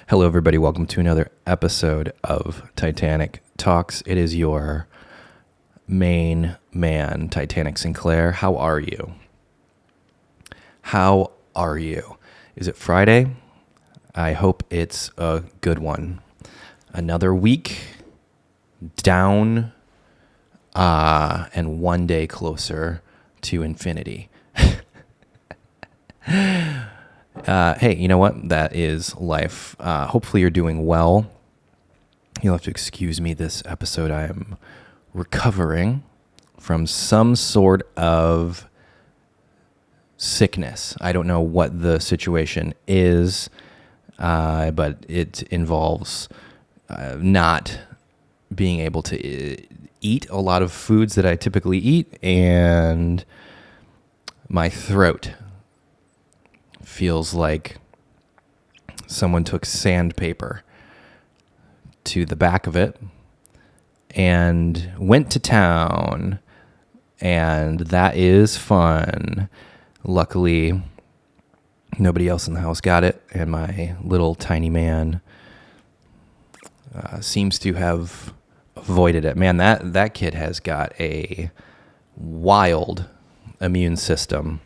Hello, everybody. Welcome to another episode of Titanic Talks. It is your main man, Titanic Sinclair. How are you? How are you? Is it Friday? I hope it's a good one. Another week down and one day closer to infinity. Hey, you know what? That is life. Hopefully you're doing well. You'll have to excuse me this episode. I am recovering from some sort of sickness. I don't know what the situation is, but it involves not being able to eat a lot of foods that I typically eat, and my throat feels like someone took sandpaper to the back of it and went to town, and that is fun. Luckily, nobody else in the house got it, and my little tiny man seems to have avoided it. Man, that kid has got a wild immune system.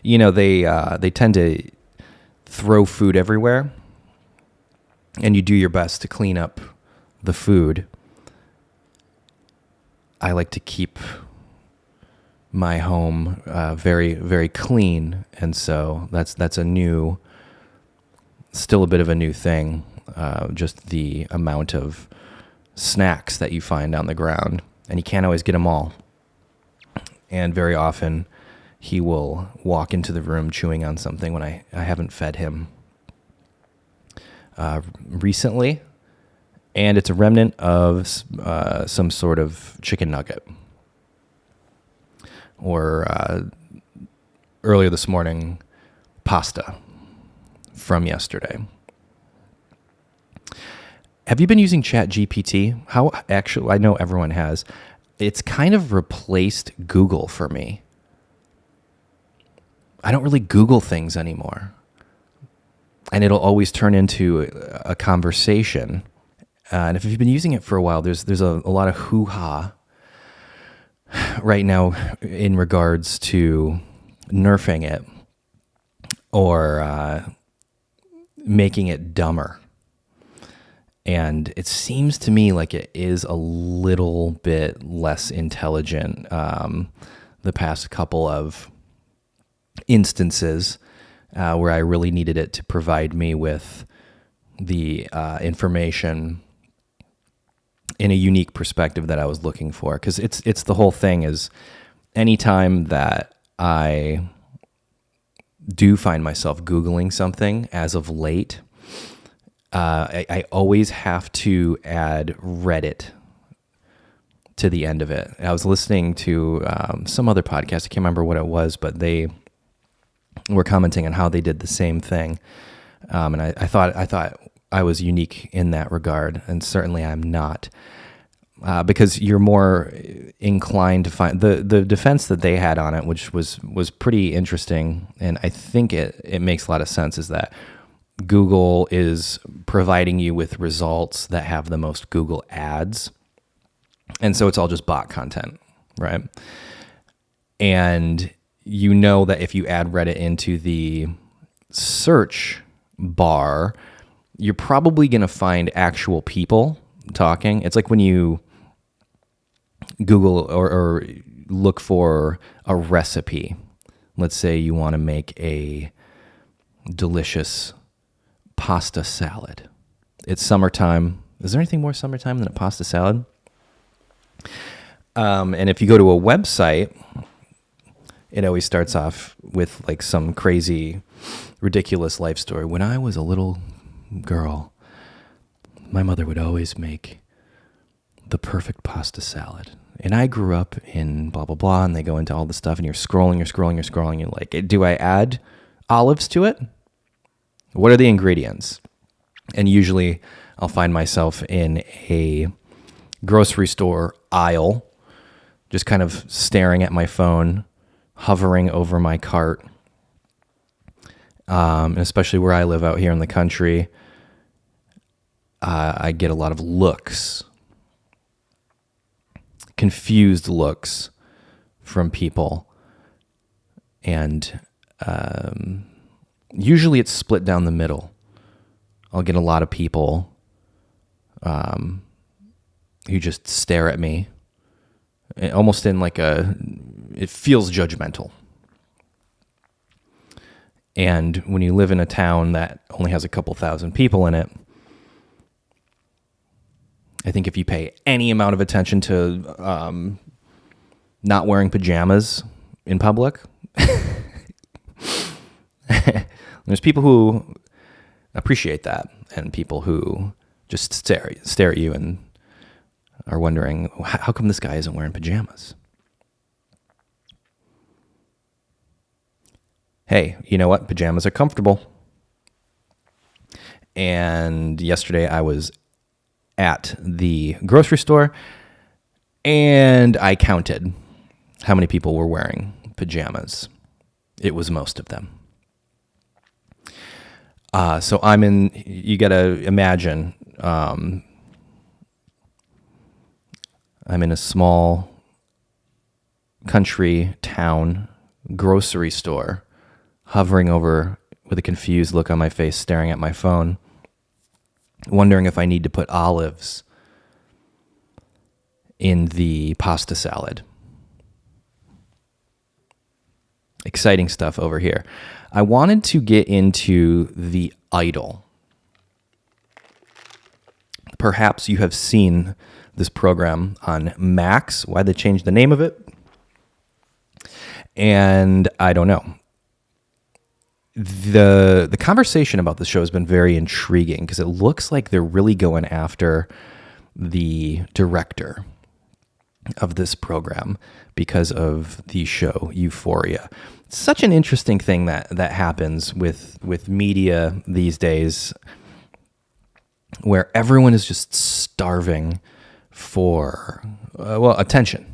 You know, they tend to throw food everywhere, and you do your best to clean up the food. I like to keep my home very, very clean, and so that's still a bit of a new thing. Just the amount of snacks that you find on the ground, and you can't always get them all. And very often, he will walk into the room chewing on something when I haven't fed him recently. And it's a remnant of some sort of chicken nugget. Or earlier this morning, pasta from yesterday. Have you been using ChatGPT? Actually, I know everyone has. It's kind of replaced Google for me. I don't really Google things anymore. And it'll always turn into a conversation. And if you've been using it for a while, there's a lot of hoo-ha right now in regards to nerfing it or making it dumber. And it seems to me like it is a little bit less intelligent the past couple of instances where I really needed it to provide me with the information in a unique perspective that I was looking for. Because it's the whole thing is anytime that I do find myself Googling something as of late, I always have to add Reddit to the end of it. I was listening to some other podcast. I can't remember what it was, but they were commenting on how they did the same thing. And I thought I was unique in that regard, and certainly I'm not. Because you're more inclined to find the defense that they had on it, which was pretty interesting, and I think it makes a lot of sense, is that Google is providing you with results that have the most Google ads. And so it's all just bot content, right? And you know that if you add Reddit into the search bar, you're probably going to find actual people talking. It's like when you Google or look for a recipe. Let's say you want to make a delicious pasta salad. It's summertime. Is there anything more summertime than a pasta salad? And if you go to a website, it always starts off with like some crazy, ridiculous life story. When I was a little girl, my mother would always make the perfect pasta salad. And I grew up in blah, blah, blah. And they go into all the stuff, and you're scrolling. You're like, do I add olives to it? What are the ingredients? And usually I'll find myself in a grocery store aisle, just kind of staring at my phone, hovering over my cart. And especially where I live out here in the country, I get a lot of looks, confused looks from people. And usually it's split down the middle. I'll get a lot of people who just stare at me, almost in like it feels judgmental. And when you live in a town that only has a couple thousand people in it, I think if you pay any amount of attention to not wearing pajamas in public, there's people who appreciate that, and people who just stare at you and are wondering, how come this guy isn't wearing pajamas? Hey, you know what? Pajamas are comfortable. And yesterday I was at the grocery store and I counted how many people were wearing pajamas. It was most of them. So you gotta imagine, I'm in a small country town grocery store, hovering over with a confused look on my face, staring at my phone, wondering if I need to put olives in the pasta salad. Exciting stuff over here. I wanted to get into The Idol. Perhaps you have seen this program on Max. Why they changed the name of it? And I don't know. The conversation about the show has been very intriguing because it looks like they're really going after the director of this program because of the show Euphoria. It's such an interesting thing that happens with media these days, where everyone is just starving for attention.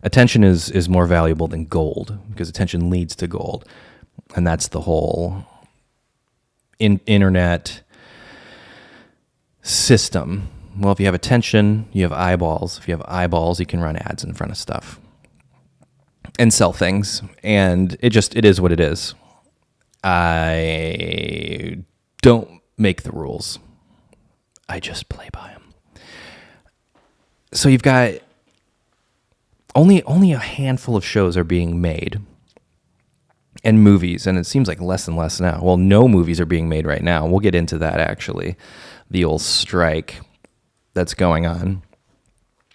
Attention is more valuable than gold because attention leads to gold. And that's the whole internet system. Well, if you have attention, you have eyeballs. If you have eyeballs, you can run ads in front of stuff and sell things. And it is what it is. I don't make the rules. I just play by them. So you've got only a handful of shows are being made, and movies, and it seems like less and less now. Well, no movies are being made right now. We'll get into that, actually. The old strike that's going on.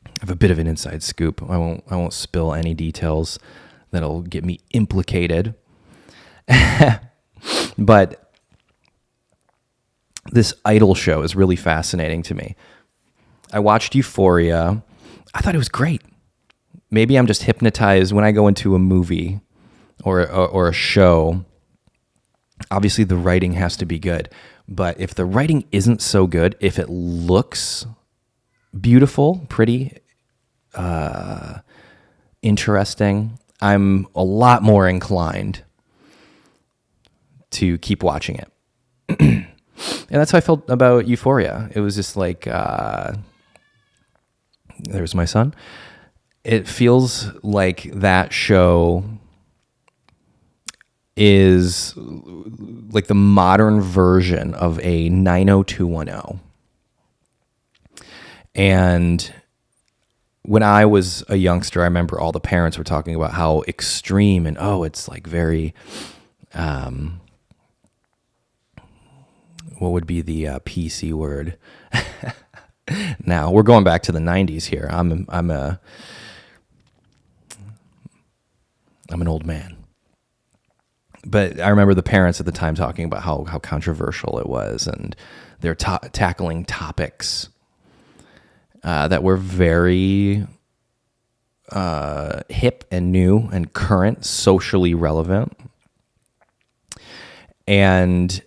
I have a bit of an inside scoop. I won't spill any details that'll get me implicated. But this Idol show is really fascinating to me. I watched Euphoria. I thought it was great. Maybe I'm just hypnotized when I go into a movie or a show. Obviously, the writing has to be good. But if the writing isn't so good, if it looks beautiful, pretty, interesting, I'm a lot more inclined to keep watching it. And that's how I felt about Euphoria. It was just like, there's my son. It feels like that show is like the modern version of a 90210. And when I was a youngster, I remember all the parents were talking about how extreme and, it's like very, what would be the PC word? Now, we're going back to the 90s here. I'm an old man. But I remember the parents at the time talking about how controversial it was, and they're tackling topics that were very hip and new and current, socially relevant. And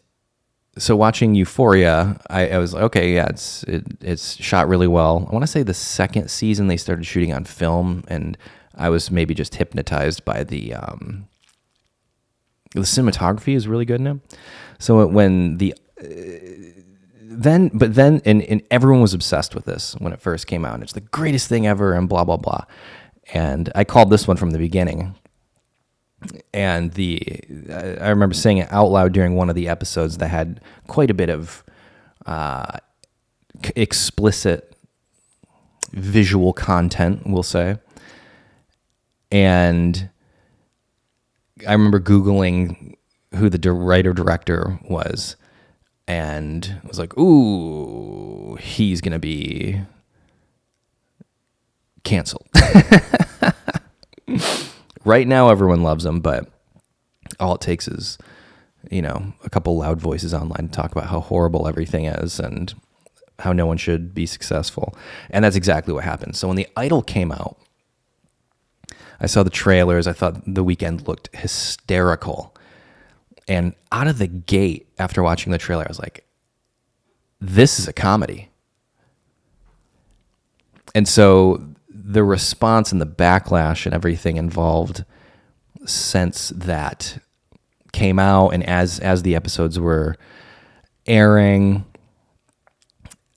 so watching Euphoria, I was like, okay, yeah, it's shot really well. I want to say the second season they started shooting on film, and I was maybe just hypnotized by the The cinematography is really good in it. So when and everyone was obsessed with this when it first came out. And it's the greatest thing ever and blah, blah, blah. And I called this one from the beginning. And I remember saying it out loud during one of the episodes that had quite a bit of explicit visual content, we'll say. And I remember Googling who the writer-director was, and was like, ooh, he's going to be canceled. Right now, everyone loves him, but all it takes is, a couple loud voices online to talk about how horrible everything is and how no one should be successful. And that's exactly what happened. So when The Idol came out, I saw the trailers. I thought The Weeknd looked hysterical. And out of the gate, after watching the trailer, I was like, this is a comedy. And so the response and the backlash and everything involved since that came out, and as the episodes were airing,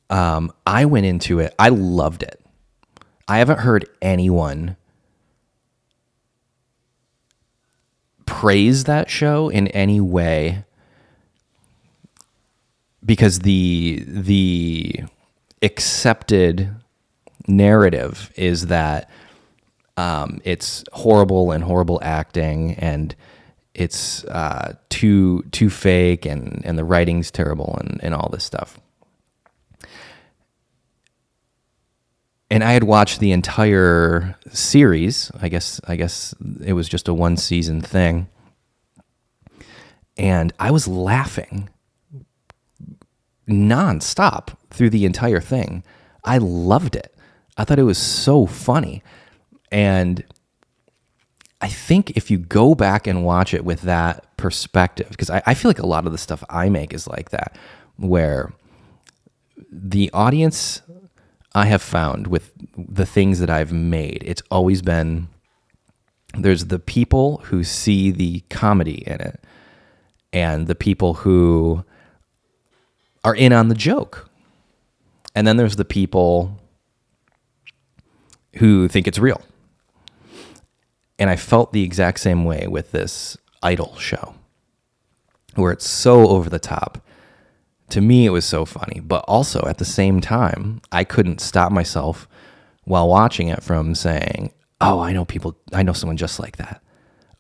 I went into it. I loved it. I haven't heard anyone praise that show in any way, because the accepted narrative is that it's horrible acting, and it's too fake, and the writing's terrible, and all this stuff. And I had watched the entire series. I guess it was just a one season thing. And I was laughing nonstop through the entire thing. I loved it. I thought it was so funny. And I think if you go back and watch it with that perspective, because I feel like a lot of the stuff I make is like that, where the audience I have found with the things that I've made, it's always been, there's the people who see the comedy in it and the people who are in on the joke. And then there's the people who think it's real. And I felt the exact same way with this Idol show, where it's so over the top. To me, it was so funny, but also at the same time, I couldn't stop myself while watching it from saying, oh, I know someone just like that.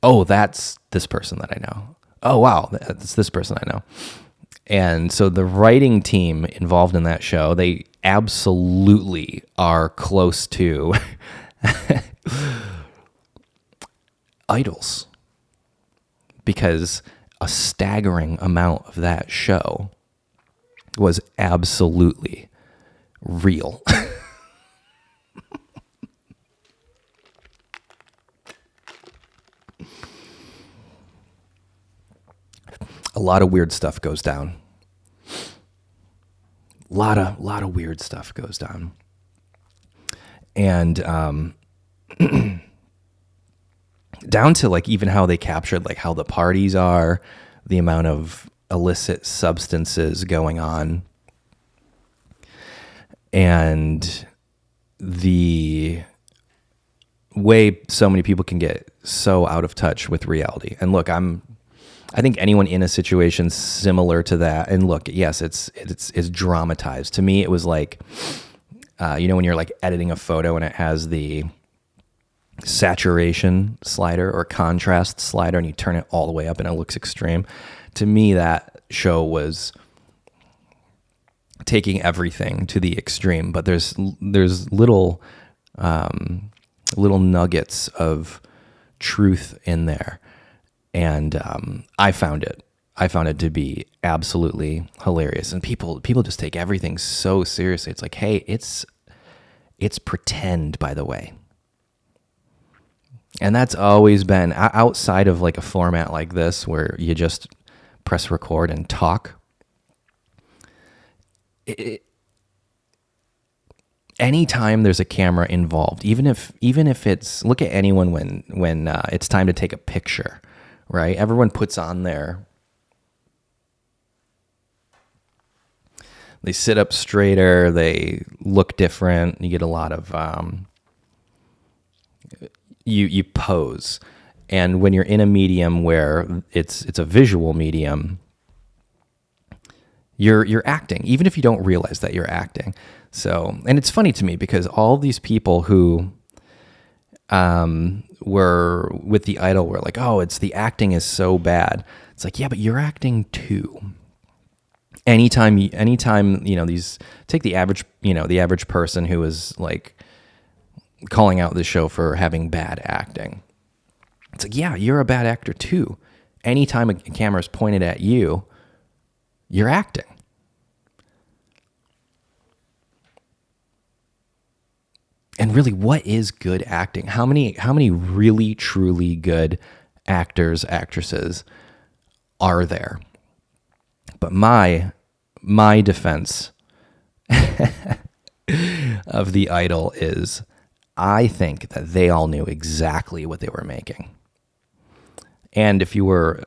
Oh, that's this person that I know. Oh, wow, that's this person I know. And so the writing team involved in that show, they absolutely are close to idols, because a staggering amount of that show was absolutely real. A lot of weird stuff goes down. A lot of weird stuff goes down. And down to like even how they captured like how the parties are, the amount of illicit substances going on, and the way so many people can get so out of touch with reality. And look, I think anyone in a situation similar to that, and look, yes, it's dramatized. To me, it was like, when you're like editing a photo and it has the saturation slider or contrast slider and you turn it all the way up and it looks extreme. To me, that show was taking everything to the extreme, but there's little nuggets of truth in there. And I found it to be absolutely hilarious. And people just take everything so seriously. It's like, hey, it's pretend, by the way. And that's always been outside of like a format like this where you just press record and talk. Anytime there's a camera involved, even if it's, look at anyone when it's time to take a picture right? Everyone puts on they sit up straighter, they look different. You get a lot of, you pose. And when you're in a medium where it's a visual medium, you're acting, even if you don't realize that you're acting. So, and it's funny to me because all these people who were with the Idol were like, oh, it's the acting is so bad. It's like, yeah, but you're acting too. Anytime, these, take the average person who is like calling out the show for having bad acting. It's like, yeah, you're a bad actor too. Anytime a camera is pointed at you, you're acting. And really, what is good acting? How many really, truly good actors, actresses are there? But my defense of the Idol is, I think that they all knew exactly what they were making. And if you were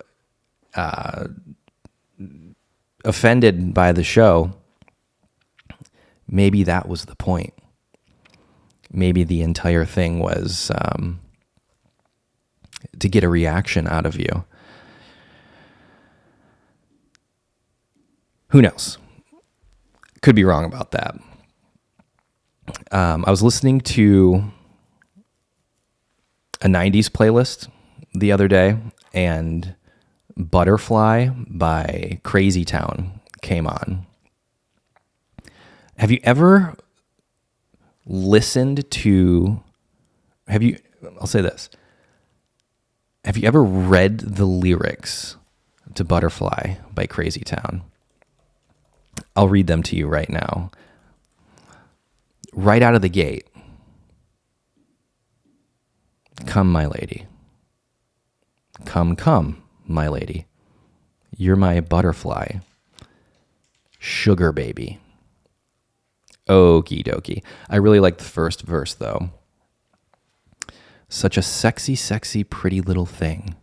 offended by the show, maybe that was the point. Maybe the entire thing was to get a reaction out of you. Who knows? Could be wrong about that. I was listening to a 90s playlist the other day, and Butterfly by Crazy Town came on. Have you ever listened to, I'll say this. Have you ever read the lyrics to Butterfly by Crazy Town? I'll read them to you right now. Right out of the gate. Come, my lady. Come, come, my lady. You're my butterfly. Sugar baby. Okie dokie. I really like the first verse, though. Such a sexy, sexy, pretty little thing.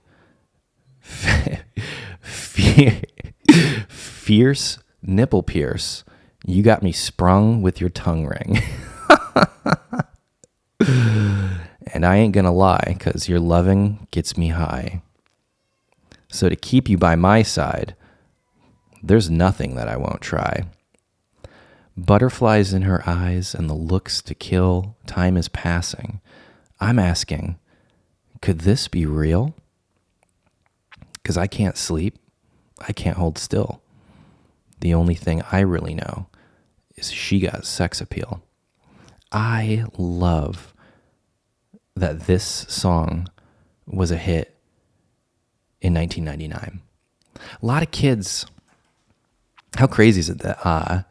Fierce nipple pierce. You got me sprung with your tongue ring. And I ain't gonna lie, 'cause your loving gets me high. So to keep you by my side, there's nothing that I won't try. Butterflies in her eyes and the looks to kill. Time is passing. I'm asking, could this be real? 'Cause I can't sleep. I can't hold still. The only thing I really know is she got sex appeal. I love that this song was a hit in 1999. A lot of kids, how crazy is it that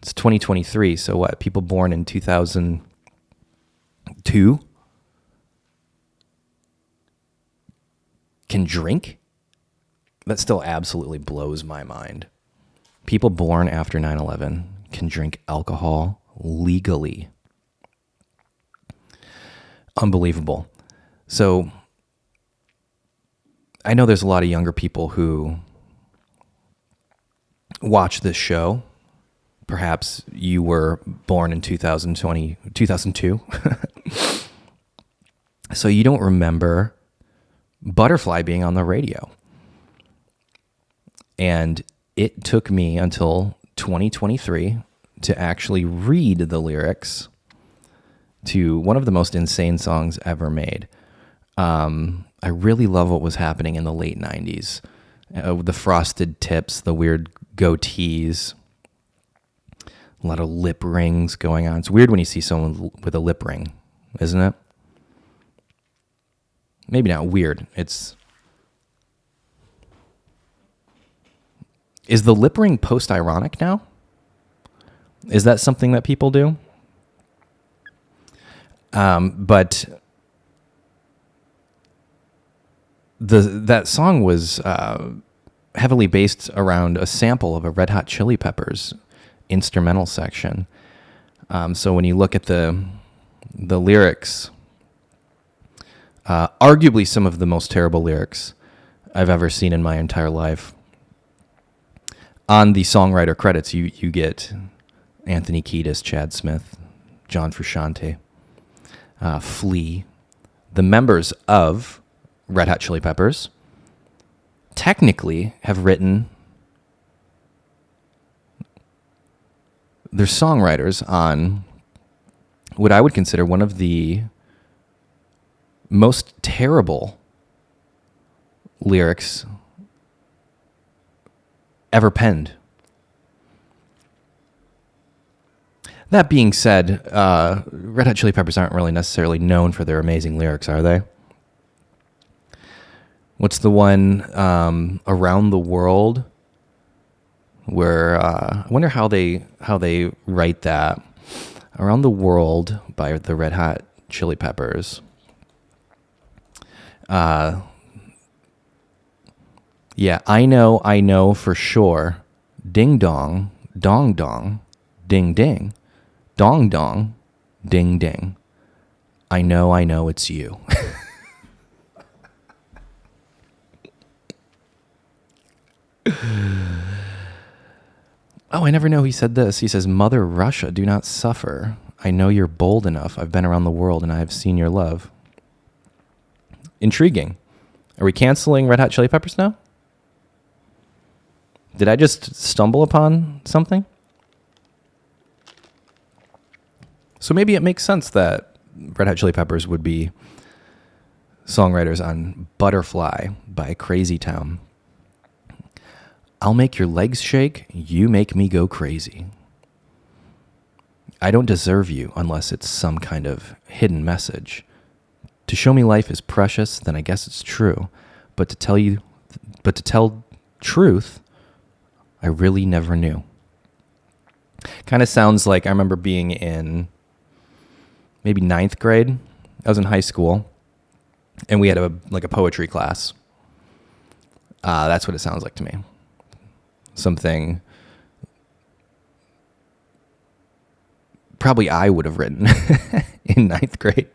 it's 2023, so what, people born in 2002 can drink? That still absolutely blows my mind. People born after 9/11 can drink alcohol legally. Unbelievable. So I know there's a lot of younger people who watch this show. Perhaps you were born in 2002. So you don't remember Butterfly being on the radio. And it took me until 2023 to actually read the lyrics to one of the most insane songs ever made. I really love what was happening in the late 90s. The frosted tips, the weird goatees, a lot of lip rings going on. It's weird when you see someone with a lip ring, isn't it? Maybe not weird. Is the lip ring post-ironic now? Is that something that people do? But that song was heavily based around a sample of a Red Hot Chili Peppers instrumental section. So when you look at the lyrics, arguably some of the most terrible lyrics I've ever seen in my entire life. On the songwriter credits, you get Anthony Kiedis, Chad Smith, John Frusciante, Flea, the members of Red Hot Chili Peppers, technically have written their songwriters on what I would consider one of the most terrible lyrics ever penned. That being said, Red Hot Chili Peppers aren't really necessarily known for their amazing lyrics, are they? What's the one, Around the World, where I wonder how they write that. Around the World by the Red Hot Chili Peppers. Yeah, I know for sure. Ding dong, dong dong, ding ding, dong dong, ding ding. I know it's you. Oh, I never know he said this. He says, Mother Russia, do not suffer. I know you're bold enough. I've been around the world and I have seen your love. Intriguing. Are we canceling Red Hot Chili Peppers now? Did I just stumble upon something? So maybe it makes sense that Red Hot Chili Peppers would be songwriters on Butterfly by Crazy Town. I'll make your legs shake, you make me go crazy. I don't deserve you unless it's some kind of hidden message. To show me life is precious, then I guess it's true. But to tell truth, I really never knew. Kind of sounds like I remember being in maybe 9th grade. I was in high school, and we had a poetry class. That's what it sounds like to me. Something probably I would have written in 9th grade.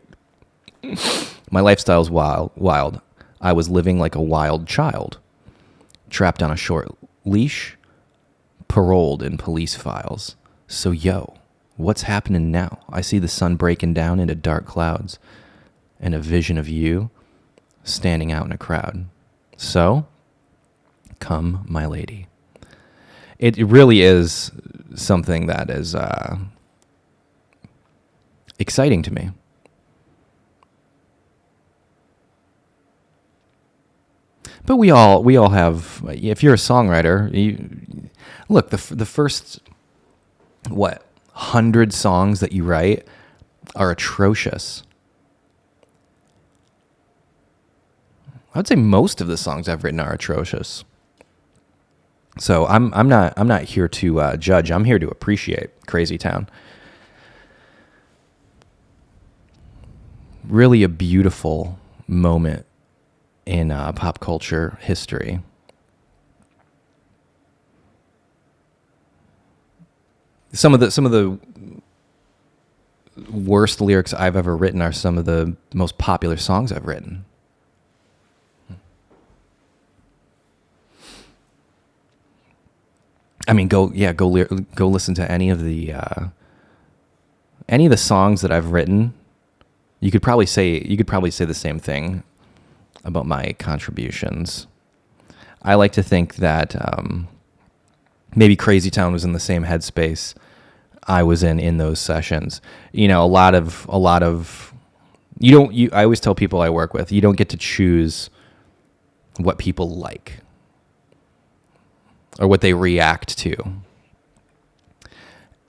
My lifestyle's wild. I was living like a wild child, trapped on a short leash, paroled in police files. So yo, what's happening now? I see the sun breaking down into dark clouds and a vision of you standing out in a crowd. So, come, my lady. It really is something that is exciting to me. But we all have. If you're a songwriter, look, the first 100 songs that you write are atrocious. I would say most of the songs I've written are atrocious. So I'm not here to judge. I'm here to appreciate Crazy Town. Really a beautiful moment in pop culture history. Some of the worst lyrics I've ever written are some of the most popular songs I've written. I mean, go listen to any of the songs that I've written. You could probably say the same thing about my contributions. I like to think that maybe Crazy Town was in the same headspace I was in those sessions. You know, a lot of I always tell people I work with, you don't get to choose what people like or what they react to.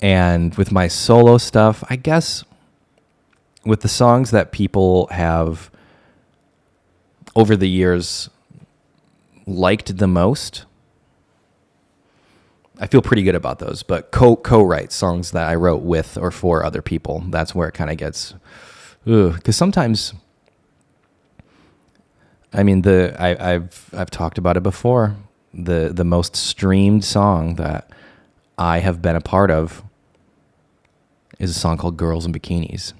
And with my solo stuff, I guess with the songs that people have over the years liked the most, I feel pretty good about those. But co-write songs that I wrote with or for other people, that's where it kind of gets, because sometimes, I mean, I've talked about it before. The most streamed song that I have been a part of is a song called Girls in Bikinis.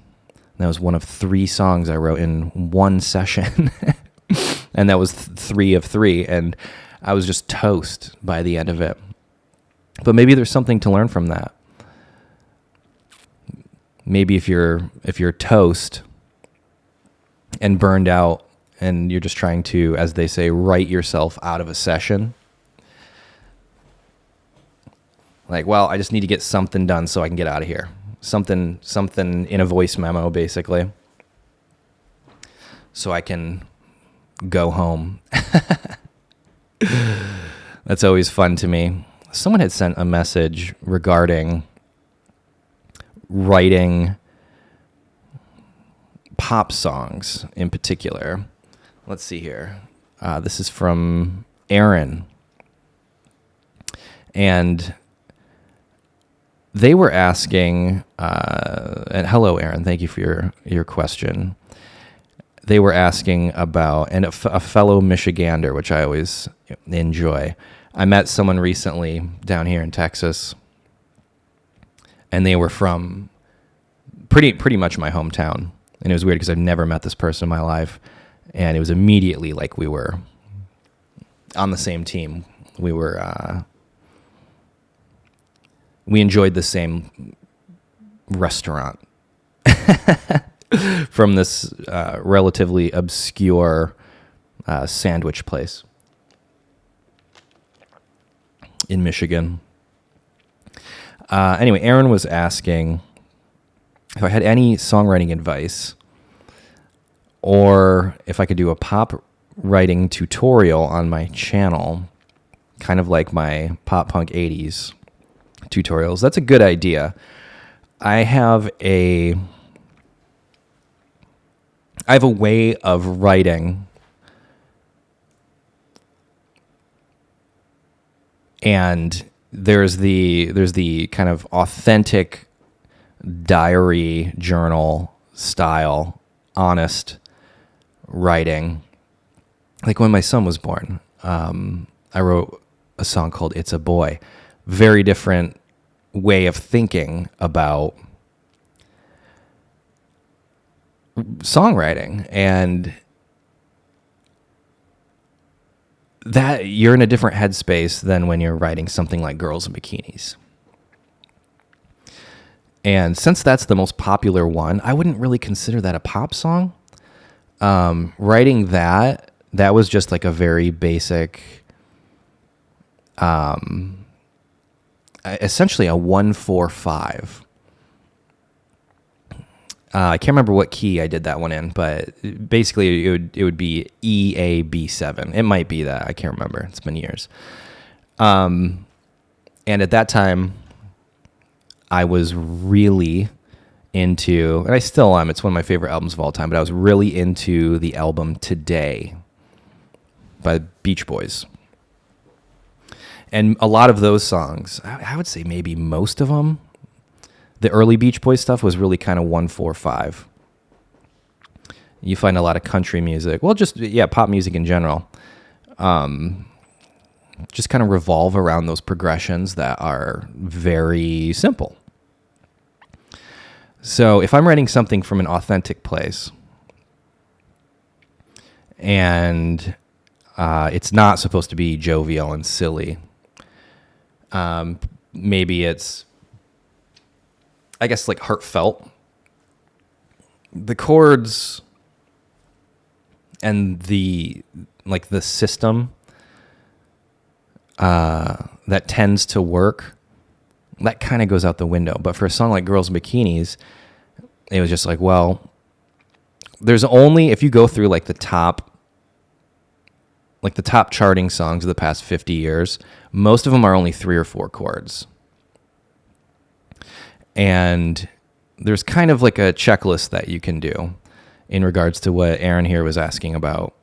That was one of 3 songs I wrote in one session And that was 3 of 3, and I was just toast by the end of it. But maybe there's something to learn from that. Maybe if you're toast and burned out, and you're just trying to, as they say, write yourself out of a session. Like, well, I just need to get something done so I can get out of here. Something in a voice memo, basically, so I can go home. That's always fun to me. Someone had sent a message regarding writing pop songs in particular. Let's see here. This is from Aaron. And they were asking, and hello, Aaron, thank you for your question. They were asking about, and a fellow Michigander, which I always enjoy. I met someone recently down here in Texas, and they were from pretty much my hometown. And it was weird because I've never met this person in my life. And it was immediately like we were on the same team. We enjoyed the same restaurant from this relatively obscure sandwich place in Michigan. Anyway, Aaron was asking if I had any songwriting advice, or if I could do a pop writing tutorial on my channel, kind of like my pop punk 80s tutorials. That's a good idea. I have a way of writing, and there's the kind of authentic diary journal style, honest writing. Like when my son was born, I wrote a song called "It's a Boy." Very different way of thinking about songwriting, and that you're in a different headspace than when you're writing something like "Girls in Bikinis." And since that's the most popular one, I wouldn't really consider that a pop song. Writing that was just like a very basic, essentially a 1-4-5. I can't remember what key I did that one in, but basically it would be E, A, B7. It might be that. I can't remember. It's been years. And at that time, I was really into, and I still am, it's one of my favorite albums of all time, but I was really into the album Today by Beach Boys. And a lot of those songs, I would say maybe most of them, the early Beach Boys stuff was really kind of 1-4-5. You find a lot of country music, well, just, pop music in general, just kind of revolve around those progressions that are very simple. So if I'm writing something from an authentic place, and it's not supposed to be jovial and silly, maybe it's, I guess, like heartfelt. The chords and the system that tends to work, that kind of goes out the window. But for a song like Girls in Bikinis, it was just like, well, there's only, if you go through like the top charting songs of the past 50 years, most of them are only 3 or 4 chords. And there's kind of like a checklist that you can do in regards to what Aaron here was asking about.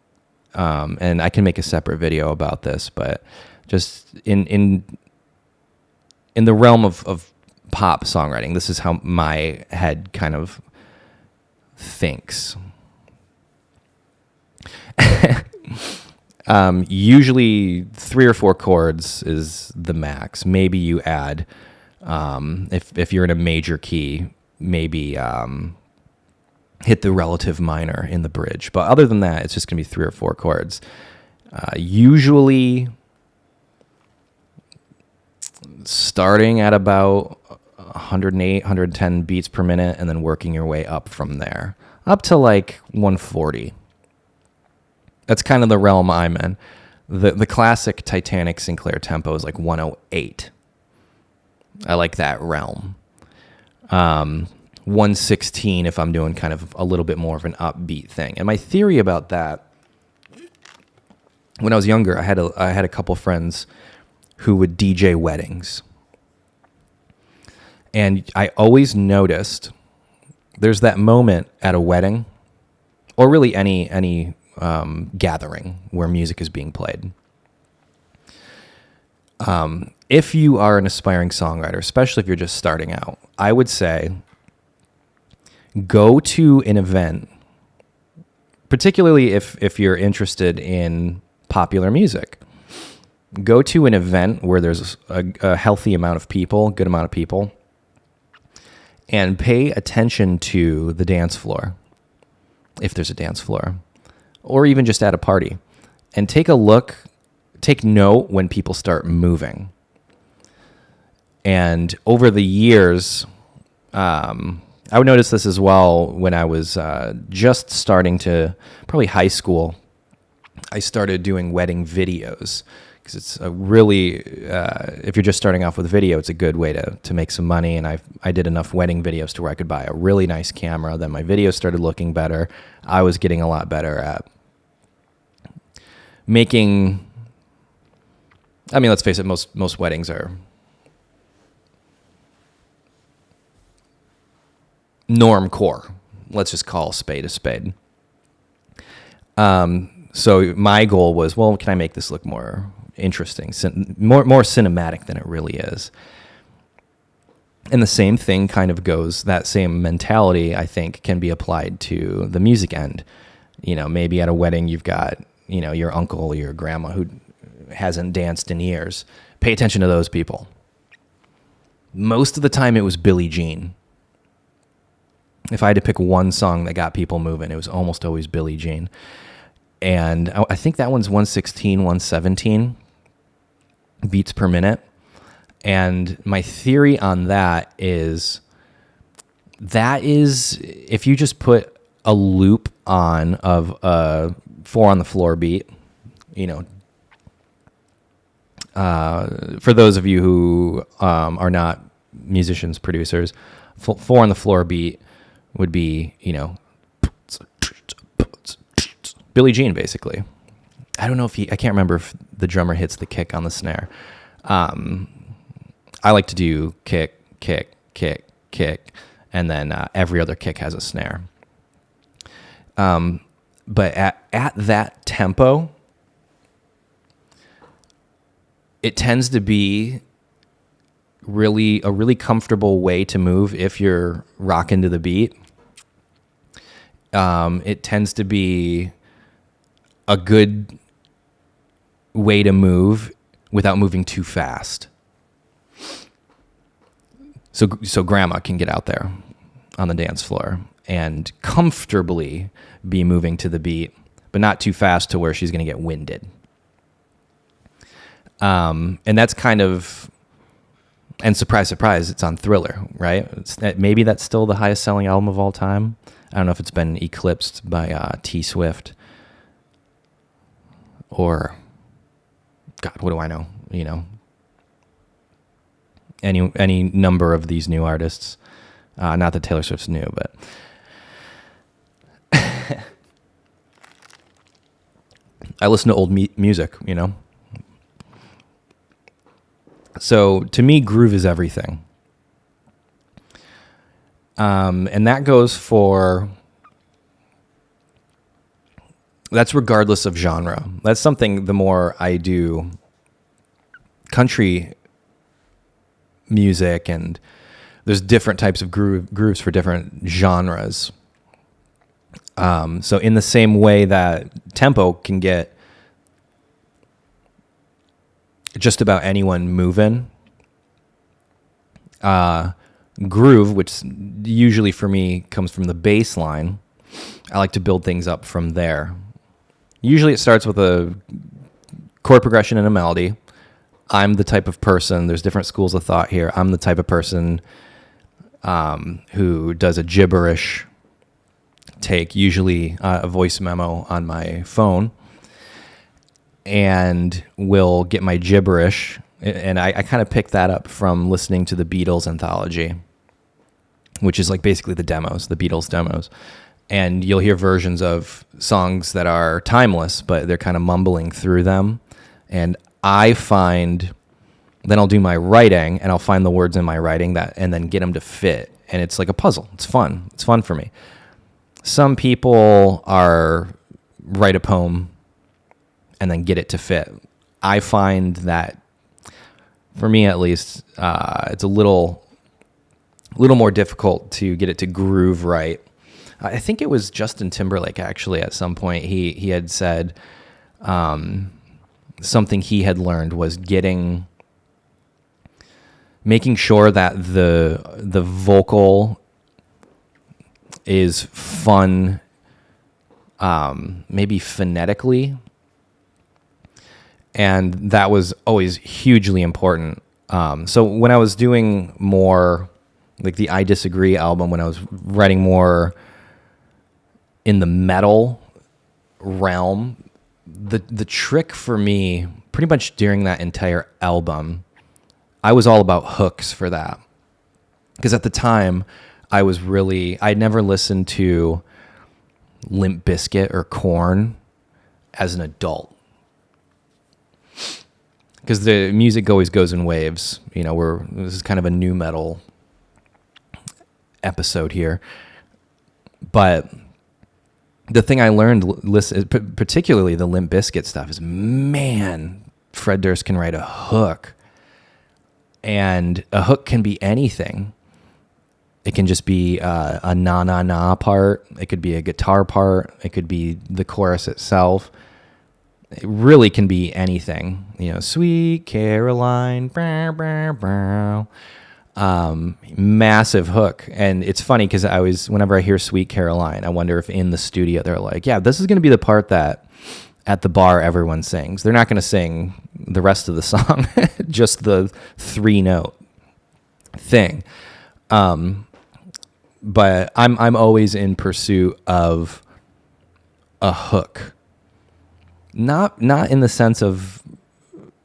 And I can make a separate video about this, but just in the realm of pop songwriting, this is how my head kind of thinks. Usually 3 or 4 chords is the max. Maybe you add, if you're in a major key, maybe hit the relative minor in the bridge. But other than that, it's just going to be 3 or 4 chords. Usually starting at about 108, 110 beats per minute, and then working your way up from there, up to like 140. That's kind of the realm I'm in. The classic Titanic Sinclair tempo is like 108. I like that realm. 116 if I'm doing kind of a little bit more of an upbeat thing. And my theory about that, when I was younger, I had a couple friends who would DJ weddings. And I always noticed there's that moment at a wedding, or really any gathering where music is being played. If you are an aspiring songwriter, especially if you're just starting out, I would say go to an event, particularly if you're interested in popular music. Go to an event where there's a healthy amount of people, good amount of people, and pay attention to the dance floor, if there's a dance floor, or even just at a party, and take note when people start moving. And over the years, I would notice this as well when I was just starting to, probably high school, I started doing wedding videos, because it's a really, if you're just starting off with video, it's a good way to make some money. And I did enough wedding videos to where I could buy a really nice camera. Then my videos started looking better. I was getting a lot better at making, I mean, let's face it, most weddings are normcore. Let's just call a spade a spade. So my goal was, well, can I make this look more interesting, more cinematic than it really is? And the same thing kind of goes, that same mentality, I think, can be applied to the music end. You know, maybe at a wedding you've got, you know, your uncle, your grandma who hasn't danced in years. Pay attention to those people. Most of the time it was Billie Jean. If I had to pick one song that got people moving, it was almost always Billie Jean. And I think that one's 116, 117 beats per minute. And my theory on that is if you just put a loop on of a 4 on the floor beat, you know, for those of you who are not musicians, producers, 4 on the floor beat would be, you know, Billie Jean, basically. I don't know I can't remember if the drummer hits the kick on the snare. I like to do kick, kick, kick, kick, and then every other kick has a snare. But at that tempo, it tends to be a really comfortable way to move if you're rocking to the beat. It tends to be a good way to move without moving too fast. So grandma can get out there on the dance floor and comfortably be moving to the beat, but not too fast to where she's going to get winded. And that's kind of, and surprise, surprise, it's on Thriller, right? Maybe that's still the highest selling album of all time. I don't know if it's been eclipsed by T Swift or, God, what do I know? You know, any number of these new artists. Not that Taylor Swift's new, but I listen to old music, you know. So to me, groove is everything. And that goes for, that's regardless of genre. That's something, the more I do country music, and there's different types of grooves for different genres. So in the same way that tempo can get just about anyone moving, groove, which usually for me comes from the bass line, I like to build things up from there. Usually it starts with a chord progression and a melody. I'm the type of person, there's different schools of thought here. I'm the type of person who does a gibberish take, usually a voice memo on my phone, and will get my gibberish. And I kind of picked that up from listening to the Beatles anthology, which is like basically the Beatles demos. And you'll hear versions of songs that are timeless, but they're kind of mumbling through them. And I find, then I'll do my writing, and I'll find the words in my writing and then get them to fit. And it's like a puzzle. It's fun. It's fun for me. Some people write a poem and then get it to fit. I find that, for me at least, it's a little more difficult to get it to groove right. I think it was Justin Timberlake, actually, at some point. He had said something he had learned was making sure that the vocal is fun, maybe phonetically. And that was always hugely important. So when I was doing more, like the I Disagree album, when I was writing more in the metal realm, the trick for me, pretty much during that entire album, I was all about hooks for that. Because at the time, I'd never listened to Limp Bizkit or Korn as an adult. Because the music always goes in waves. You know, this is kind of a new metal episode here. But the thing I learned, particularly the Limp Bizkit stuff, is, man, Fred Durst can write a hook. And a hook can be anything. It can just be a na-na-na part. It could be a guitar part. It could be the chorus itself. It really can be anything. You know, Sweet Caroline, brr, brr, brr. Massive hook. And it's funny because whenever I hear Sweet Caroline, I wonder if in the studio they're like, yeah, this is going to be the part that at the bar everyone sings. They're not going to sing the rest of the song, just the 3-note thing. But I'm always in pursuit of a hook. Not in the sense of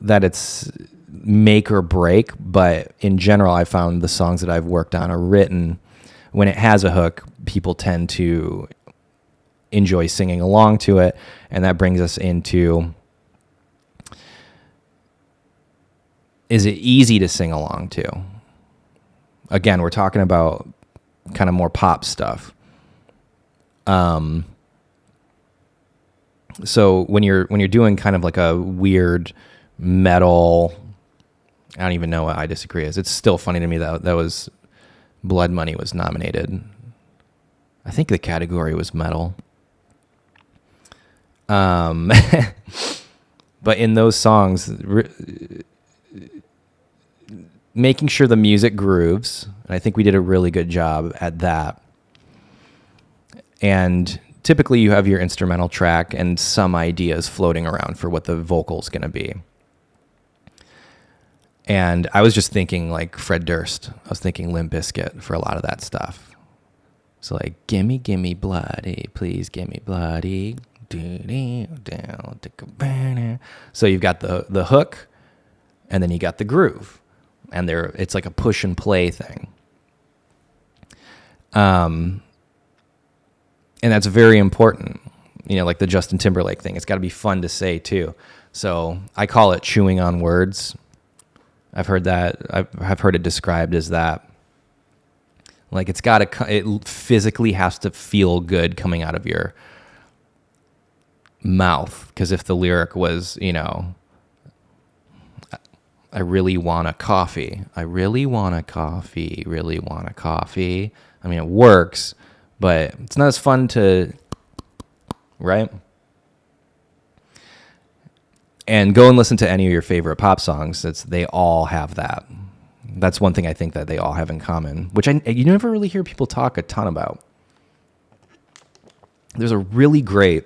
that it's make or break, but in general, I found the songs that I've worked on are written when it has a hook. People tend to enjoy singing along to it, and that brings us into, is it easy to sing along to? Again, we're talking about kind of more pop stuff. So when you're doing kind of like a weird metal, I don't even know what I Disagree is. It's still funny to me that was Blood Money was nominated. I think the category was metal. But in those songs, making sure the music grooves, and I think we did a really good job at that. And typically you have your instrumental track and some ideas floating around for what the vocal's going to be. And I was just thinking like Fred Durst. I was thinking Limp Bizkit for a lot of that stuff. So like, gimme, gimme bloody, please gimme bloody. So you've got the hook, and then you got the groove, and it's like a push and play thing. And that's very important. You know, like the Justin Timberlake thing. It's got to be fun to say too. So I call it chewing on words. I've heard that. I've heard it described as that. Like it physically has to feel good coming out of your mouth. Because if the lyric was, you know, I really want a coffee. I really want a coffee. Really want a coffee. I mean, it works, but it's not as fun to, right? And go and listen to any of your favorite pop songs. They all have that. That's one thing I think that they all have in common, which you never really hear people talk a ton about. There's a really great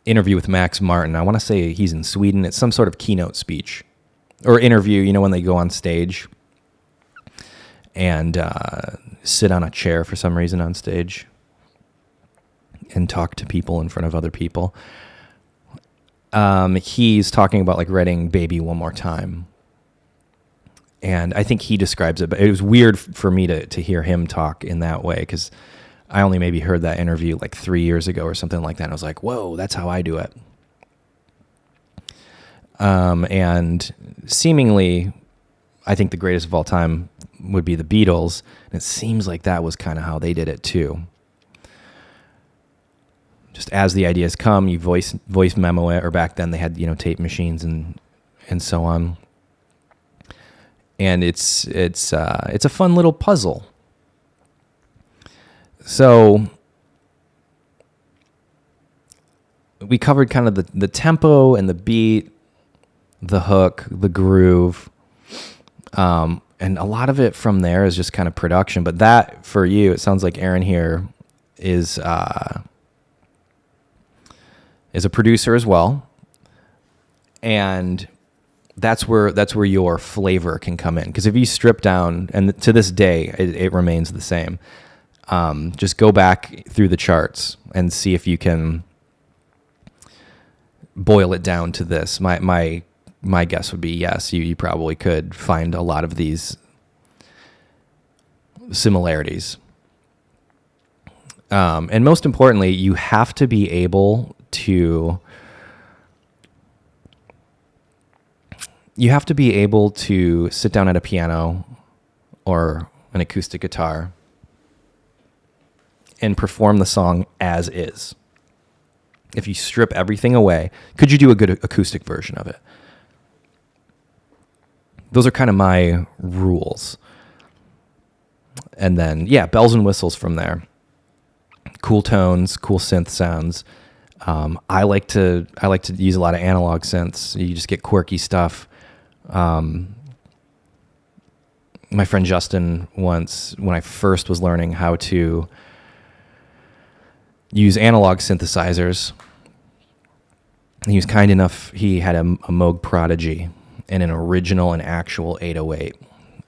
interview with Max Martin. I want to say he's in Sweden. It's some sort of keynote speech or interview, you know, when they go on stage and sit on a chair for some reason on stage and talk to people in front of other people. He's talking about like writing Baby One More Time. And I think he describes it, but it was weird for me to hear him talk in that way, because I only maybe heard that interview like 3 years ago or something like that. And I was like, whoa, that's how I do it. And seemingly, I think the greatest of all time would be the Beatles. And it seems like that was kind of how they did it too. Just as the ideas come, you voice memo it, or back then they had, you know, tape machines and so on. And it's a fun little puzzle. So we covered kind of the tempo and the beat, the hook, the groove, and a lot of it from there is just kind of production. But that, for you, it sounds like Aaron here is a producer as well, and that's where your flavor can come in. Because if you strip down, and to this day it remains the same, just go back through the charts and see if you can boil it down to this. My guess would be yes, you probably could find a lot of these similarities. And most importantly, you have to be able to sit down at a piano or an acoustic guitar and perform the song as is. If you strip everything away, could you do a good acoustic version of it? Those are kind of my rules. And then, yeah, bells and whistles from there. Cool tones, cool synth sounds. I like to use a lot of analog synths. You just get quirky stuff. My friend Justin once, when I first was learning how to use analog synthesizers, he was kind enough, he had a Moog Prodigy and an original and actual 808.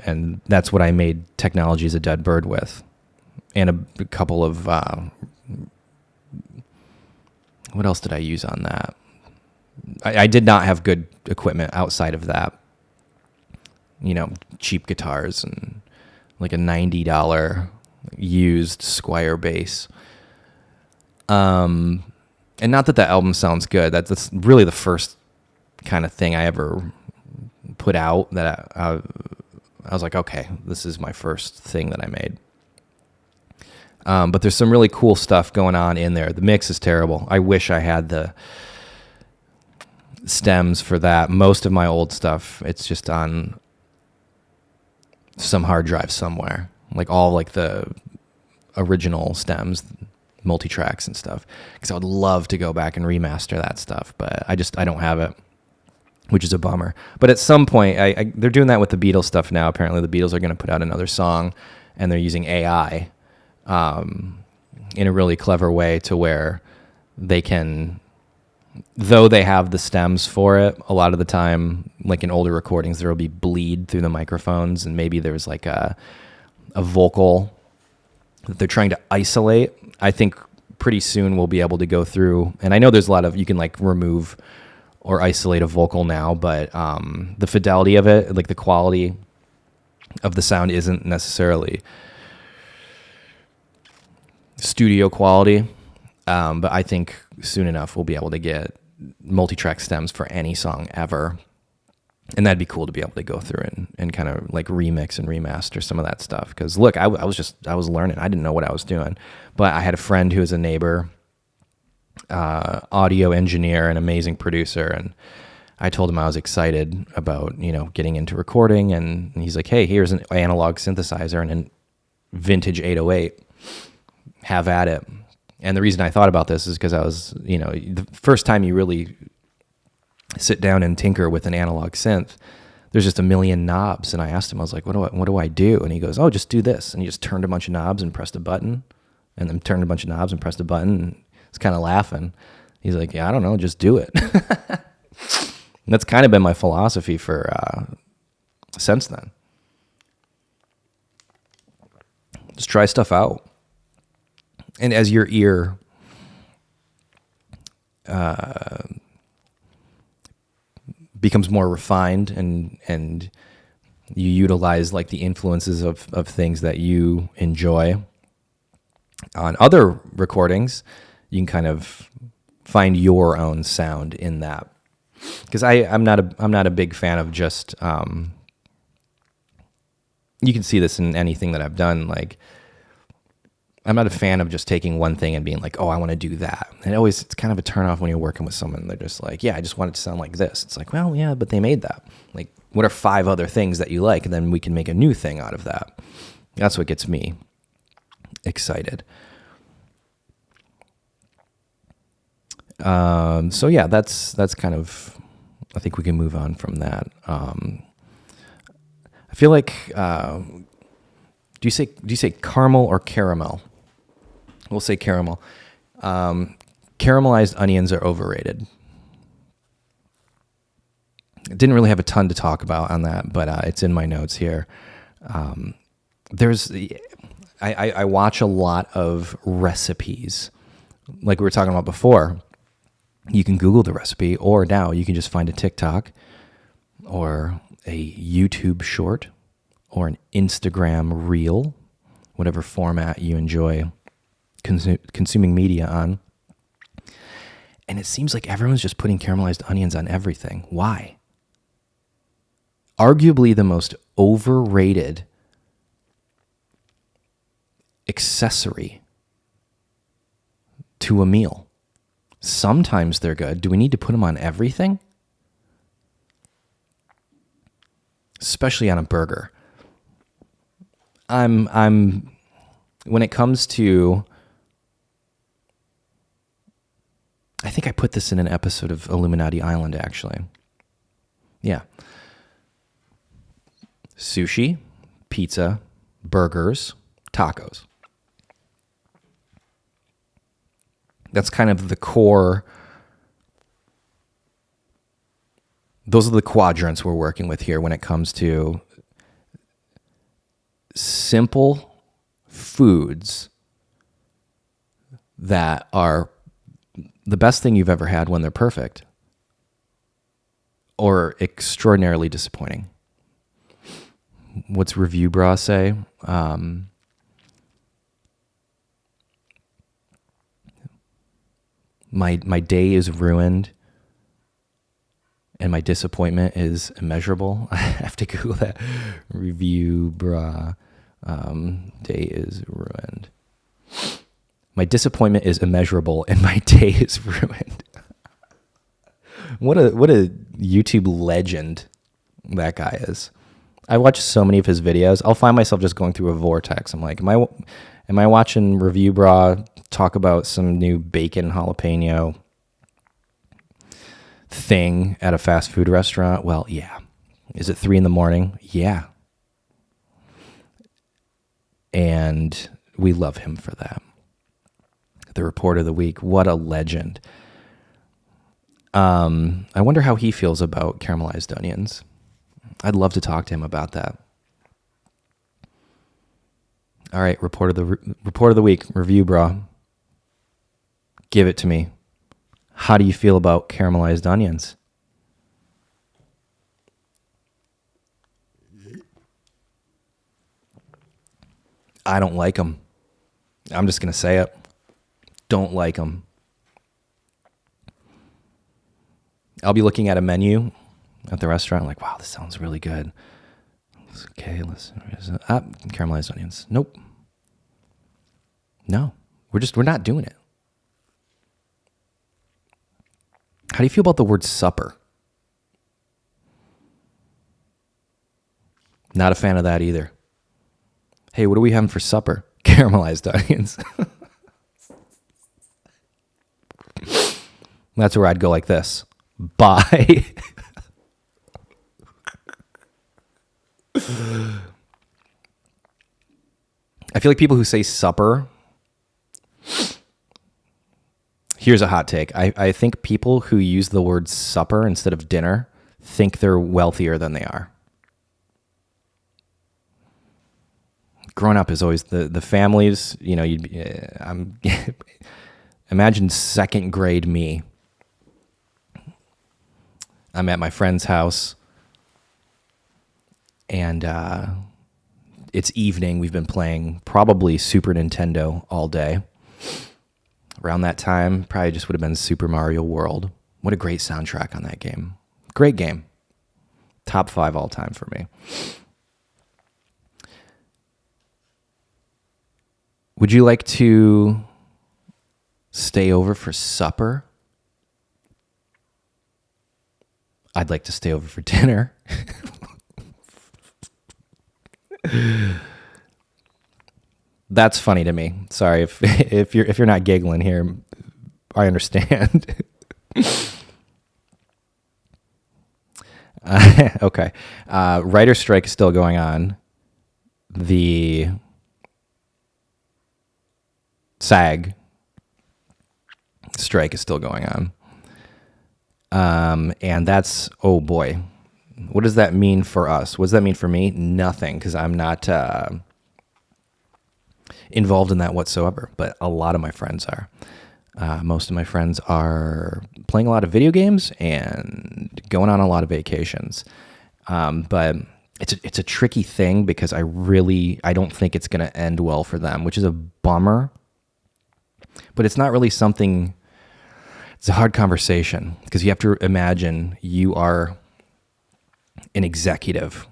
And that's what I made Technology is a Dead Bird with. And a couple of, what else did I use on that? I did not have good equipment outside of that. You know, cheap guitars and like a $90 used Squier bass. And not that album sounds good. That's really the first kind of thing I ever put out that I was like, okay, this is my first thing that I made. But there's some really cool stuff going on in there. The mix is terrible. I wish I had the stems for that. Most of my old stuff, it's just on some hard drive somewhere. Like all like the original stems, multi-tracks and stuff. Because I would love to go back and remaster that stuff, but I don't have it, which is a bummer. But at some point, they're doing that with the Beatles stuff now. Apparently the Beatles are going to put out another song, and they're using AI in a really clever way to where they can, though they have the stems for it, a lot of the time, like in older recordings, there will be bleed through the microphones, and maybe there's like a vocal that they're trying to isolate. I think pretty soon we'll be able to go through, and I know there's a lot of, you can like remove or isolate a vocal now, but the fidelity of it, like the quality of the sound isn't necessarily studio quality. But I think soon enough we'll be able to get multi-track stems for any song ever. And that'd be cool to be able to go through and kind of like remix and remaster some of that stuff. Because look, I was learning. I didn't know what I was doing. But I had a friend who was a neighbor, audio engineer, and amazing producer. And I told him I was excited about, getting into recording. And he's like, hey, here's an analog synthesizer and a vintage 808. Have at it. And the reason I thought about this is because I was, the first time you really sit down and tinker with an analog synth, there's just a million knobs. And I asked him, I was like, what do I do? And he goes, oh, just do this. And he just turned a bunch of knobs and pressed a button. And then turned a bunch of knobs and pressed a button. And he's kind of laughing. He's like, yeah, I don't know, just do it. And that's kind of been my philosophy for since then. Just try stuff out. And as your ear becomes more refined and you utilize like the influences of things that you enjoy on other recordings, you can kind of find your own sound in that. Because I'm not a big fan of just you can see this in anything that I've done. Like, I'm not a fan of just taking one thing and being like, oh, I want to do that. And it's kind of a turnoff when you're working with someone. They're just like, yeah, I just want it to sound like this. It's like, well, yeah, but they made that. Like, what are 5 other things that you like? And then we can make a new thing out of that. That's what gets me excited. So yeah, that's kind of, I think we can move on from that. I feel like, do you say caramel or caramel? We'll say caramel. Caramelized onions are overrated. I didn't really have a ton to talk about on that, but it's in my notes here. I watch a lot of recipes, like we were talking about before. You can Google the recipe, or now you can just find a TikTok or a YouTube short or an Instagram reel, whatever format you enjoy consuming media on. And it seems like everyone's just putting caramelized onions on everything. Why? Arguably the most overrated accessory to a meal. Sometimes they're good. Do we need to put them on everything? Especially on a burger. I'm when it comes to, I think I put this in an episode of Illuminati Island, actually. Yeah. Sushi, pizza, burgers, tacos. That's kind of the core. Those are the quadrants we're working with here when it comes to simple foods that are the best thing you've ever had when they're perfect, or extraordinarily disappointing. What's Review Bra say? My day is ruined and my disappointment is immeasurable. I have to Google that. Review Bra, day is ruined. My disappointment is immeasurable and my day is ruined. What a YouTube legend that guy is. I watch so many of his videos. I'll find myself just going through a vortex. I'm like, am I watching Review Bra talk about some new bacon jalapeno thing at a fast food restaurant? Well, yeah. Is it 3 a.m? Yeah. And we love him for that. The Report of the Week. What a legend. I wonder how he feels about caramelized onions. I'd love to talk to him about that. All right, Report of the Week, Review Bra. Give it to me. How do you feel about caramelized onions? I don't like them. I'm just going to say it. Don't like them. I'll be looking at a menu at the restaurant like, wow, this sounds really good. Okay, listen. Caramelized onions. Nope. No, we're not doing it. How do you feel about the word supper? Not a fan of that either. Hey, what are we having for supper? Caramelized onions. That's where I'd go like this. Bye. I feel like people who say supper Here's a hot take. I think people who use the word supper instead of dinner think they're wealthier than they are. Growing up is always the families, you know, I'm imagine second grade me. I'm at my friend's house and it's evening. We've been playing probably Super Nintendo all day. Around that time, probably just would have been Super Mario World. What a great soundtrack on that game. Great game. Top 5 all time for me. Would you like to stay over for supper? I'd like to stay over for dinner. That's funny to me. Sorry if you're not giggling here. I understand. Okay. Writer strike is still going on. The SAG strike is still going on. And that's, oh boy, what does that mean for us? What does that mean for me? Nothing, because I'm not involved in that whatsoever, but a lot of my friends are. Most of my friends are playing a lot of video games and going on a lot of vacations. But it's a tricky thing because I don't think it's going to end well for them, which is a bummer. But it's not really something. It's a hard conversation because you have to imagine you are an executive.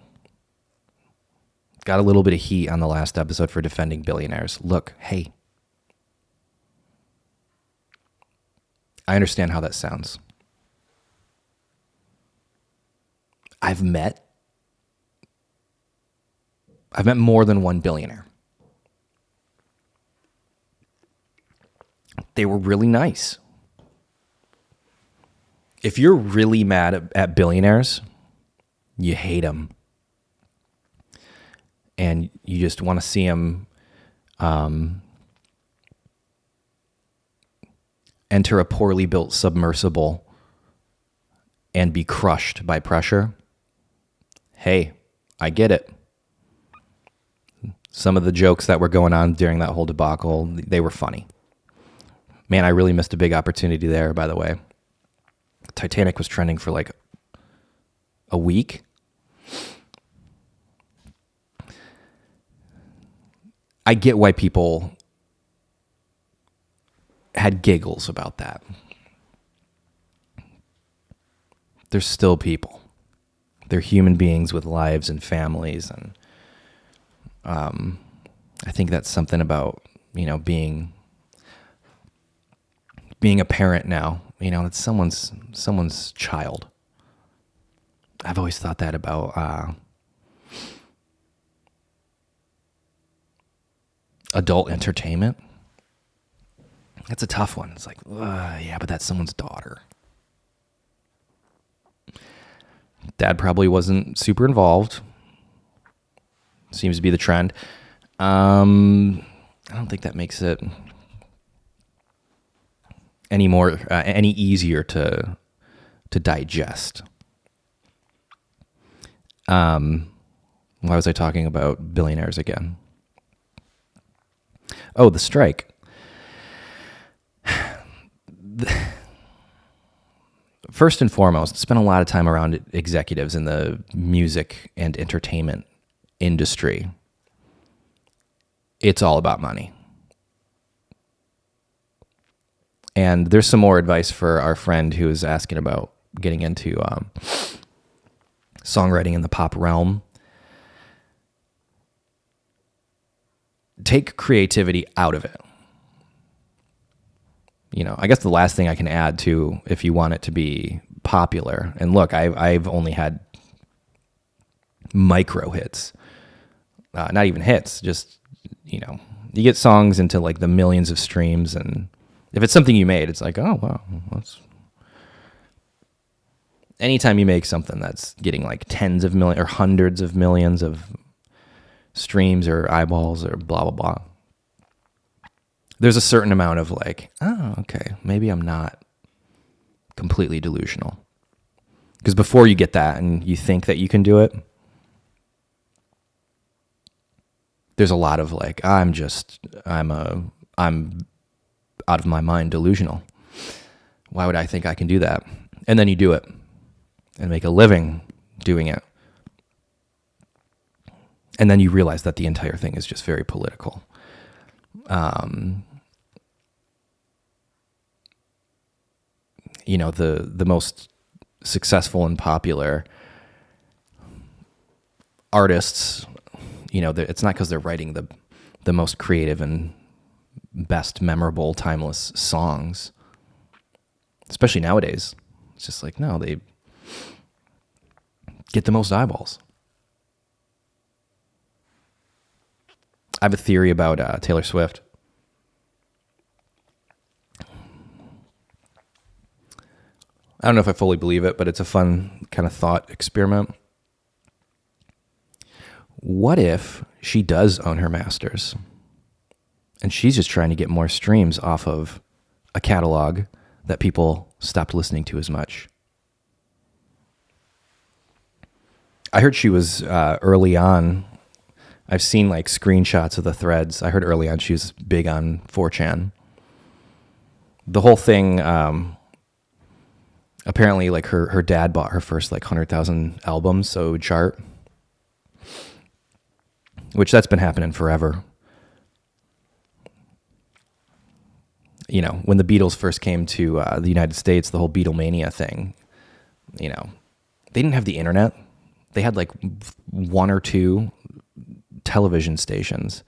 Got a little bit of heat on the last episode for defending billionaires. Look, hey, I understand how that sounds. I've met more than one billionaire. They were really nice. If you're really mad at billionaires, you hate them. And you just want to see them enter a poorly built submersible and be crushed by pressure. Hey, I get it. Some of the jokes that were going on during that whole debacle, they were funny. Man, I really missed a big opportunity there, by the way. Titanic was trending for like a week. I get why people had giggles about that. They're still people. They're human beings with lives and families, and I think that's something about, you know, being a parent now. You know, it's someone's child. I've always thought that about adult entertainment. That's a tough one. It's like, yeah, but that's someone's daughter. Dad probably wasn't super involved. Seems to be the trend. I don't think that makes it any easier to digest. Why was I talking about billionaires again? Oh, the strike. First and foremost, spent a lot of time around executives in the music and entertainment industry. It's all about money. And there's some more advice for our friend who is asking about getting into songwriting in the pop realm. Take creativity out of it. You know, I guess the last thing I can add to, if you want it to be popular, and look, I've only had micro hits, not even hits, just, you know, you get songs into like the millions of streams, and if it's something you made, it's like, oh, wow, anytime you make something that's getting like tens of millions or hundreds of millions of streams or eyeballs or blah, blah, blah, there's a certain amount of like, oh, okay, maybe I'm not completely delusional. Because before you get that and you think that you can do it, there's a lot of like, I'm out of my mind delusional. Why would I think I can do that? And then you do it and make a living doing it. And then you realize that the entire thing is just very political. The most successful and popular artists, it's not because they're writing the most creative and best memorable, timeless songs, especially nowadays. It's just like, no, they get the most eyeballs. I have a theory about Taylor Swift. I don't know if I fully believe it, but it's a fun kind of thought experiment. What if she does own her masters and she's just trying to get more streams off of a catalog that people stopped listening to as much? I heard she was early on. I've seen like screenshots of the threads. I heard early on she was big on 4chan. The whole thing, apparently like her dad bought her first like 100,000 albums, so it would chart. Which that's been happening forever. When the Beatles first came to the United States, the whole Beatlemania thing, they didn't have the internet. They had like one or two television stations.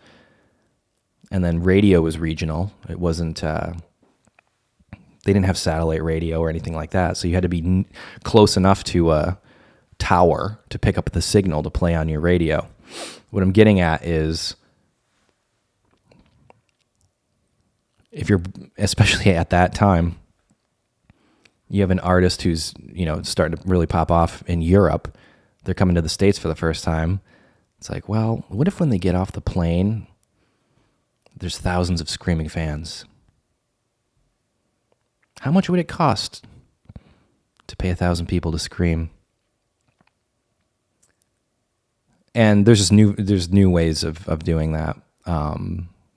And then radio was regional. It wasn't, they didn't have satellite radio or anything like that. So you had to be close enough to a tower to pick up the signal to play on your radio. What I'm getting at is, if you're, especially at that time, you have an artist who's, starting to really pop off in Europe. They're coming to the States for the first time. It's like, well, what if when they get off the plane, there's thousands of screaming fans? How much would it cost to pay 1,000 people to scream? And there's new ways of doing that.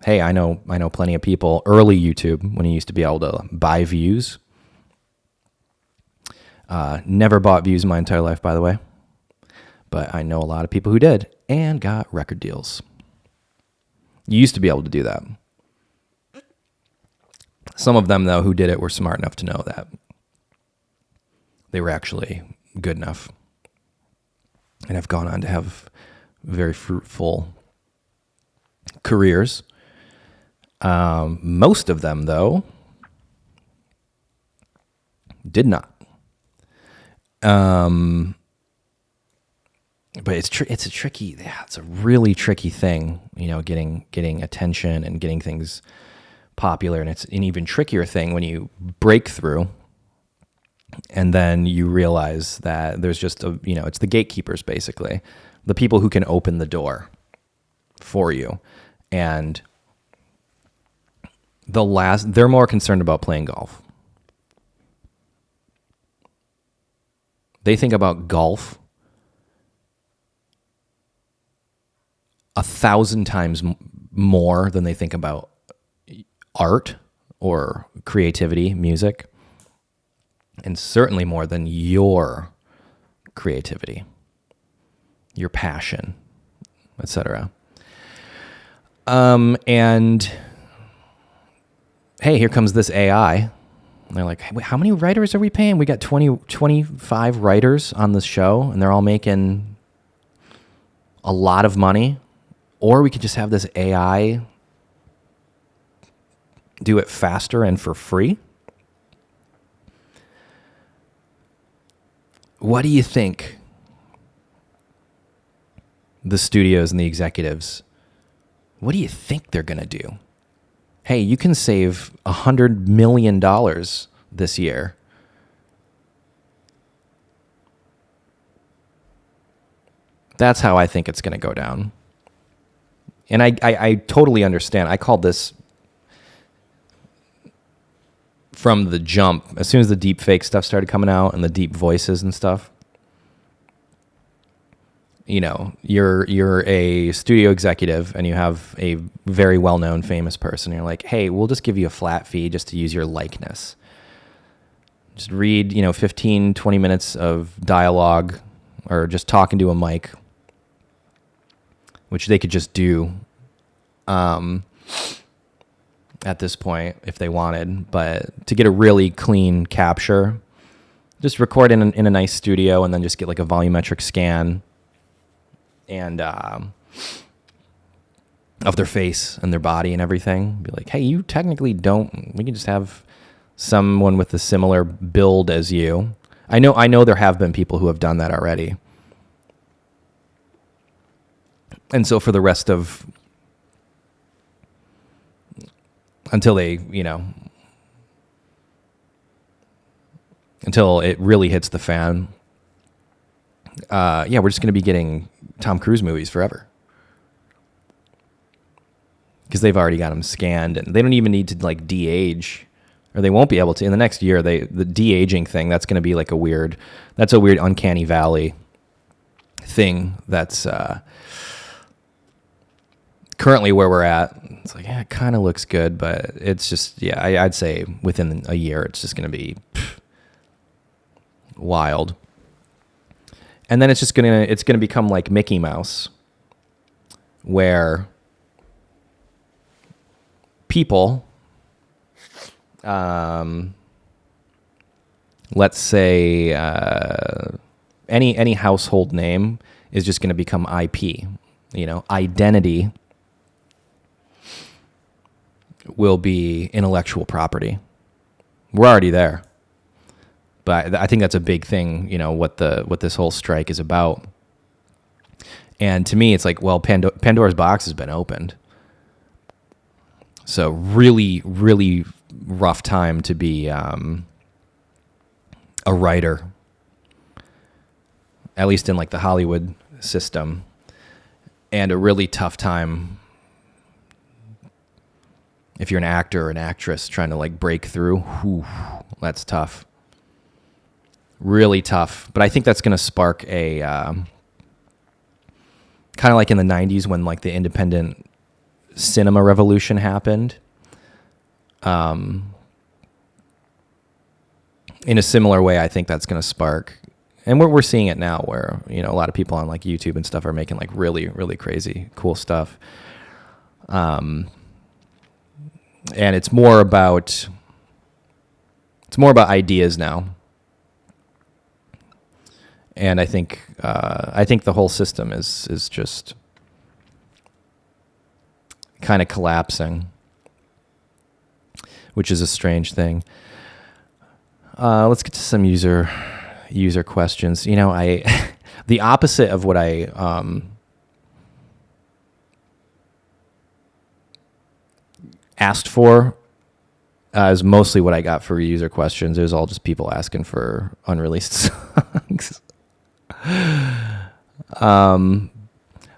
Hey, I know plenty of people, early YouTube, when you used to be able to buy views. Never bought views in my entire life, by the way. But I know a lot of people who did and got record deals. You used to be able to do that. Some of them, though, who did it were smart enough to know that they were actually good enough and have gone on to have very fruitful careers. Most of them, though, did not. But it's a really tricky thing, getting attention and getting things popular. And it's an even trickier thing when you break through and then you realize that there's just it's the gatekeepers, basically, the people who can open the door for you. And they're more concerned about playing golf. They think about golf 1,000 times more than they think about art or creativity, music, and certainly more than your creativity, your passion, etc. And hey, here comes this AI. And they're like, hey, how many writers are we paying? We got 25 writers on this show, and they're all making a lot of money. Or we could just have this AI do it faster and for free. What do you think the studios and the executives, what do you think they're going to do? Hey, you can save $100 million this year. That's how I think it's going to go down. And I totally understand. I called this from the jump, as soon as the deep fake stuff started coming out and the deep voices and stuff, you know, you're a studio executive and you have a very well-known famous person. You're like, hey, we'll just give you a flat fee just to use your likeness. Just read, 15, 20 minutes of dialogue or just talking to a mic, which they could just do at this point if they wanted. But to get a really clean capture, just record in a nice studio and then just get like a volumetric scan and of their face and their body and everything. Be like, hey, you technically don't. We can just have someone with a similar build as you. I know there have been people who have done that already. And so for the rest of, until they, until it really hits the fan, we're just going to be getting Tom Cruise movies forever. Because they've already got them scanned, and they don't even need to like de-age, or they won't be able to. In the next year, the de-aging thing, that's going to be like a weird uncanny valley thing that's currently where we're at. It's like, yeah, it kind of looks good, but it's just, I'd say within a year, it's just going to be wild. And then it's going to become like Mickey Mouse, where people, let's say any household name is just going to become IP. Identity will be intellectual property. We're already there. But I think that's a big thing, what this whole strike is about. And to me, it's like, well, Pandora's box has been opened. So really, really rough time to be a writer, at least in like the Hollywood system, and a really tough time if you're an actor or an actress trying to like break through. Whew, that's tough. Really tough. But I think that's going to spark a kind of like in the 90s when like the independent cinema revolution happened. In a similar way, I think that's going to spark, and we're seeing it now where, a lot of people on like YouTube and stuff are making like really, really crazy, cool stuff. And it's more about ideas now. And I think the whole system is just kind of collapsing, which is a strange thing. Let's get to some user questions. The opposite of what I asked for is mostly what I got for user questions. It was all just people asking for unreleased songs.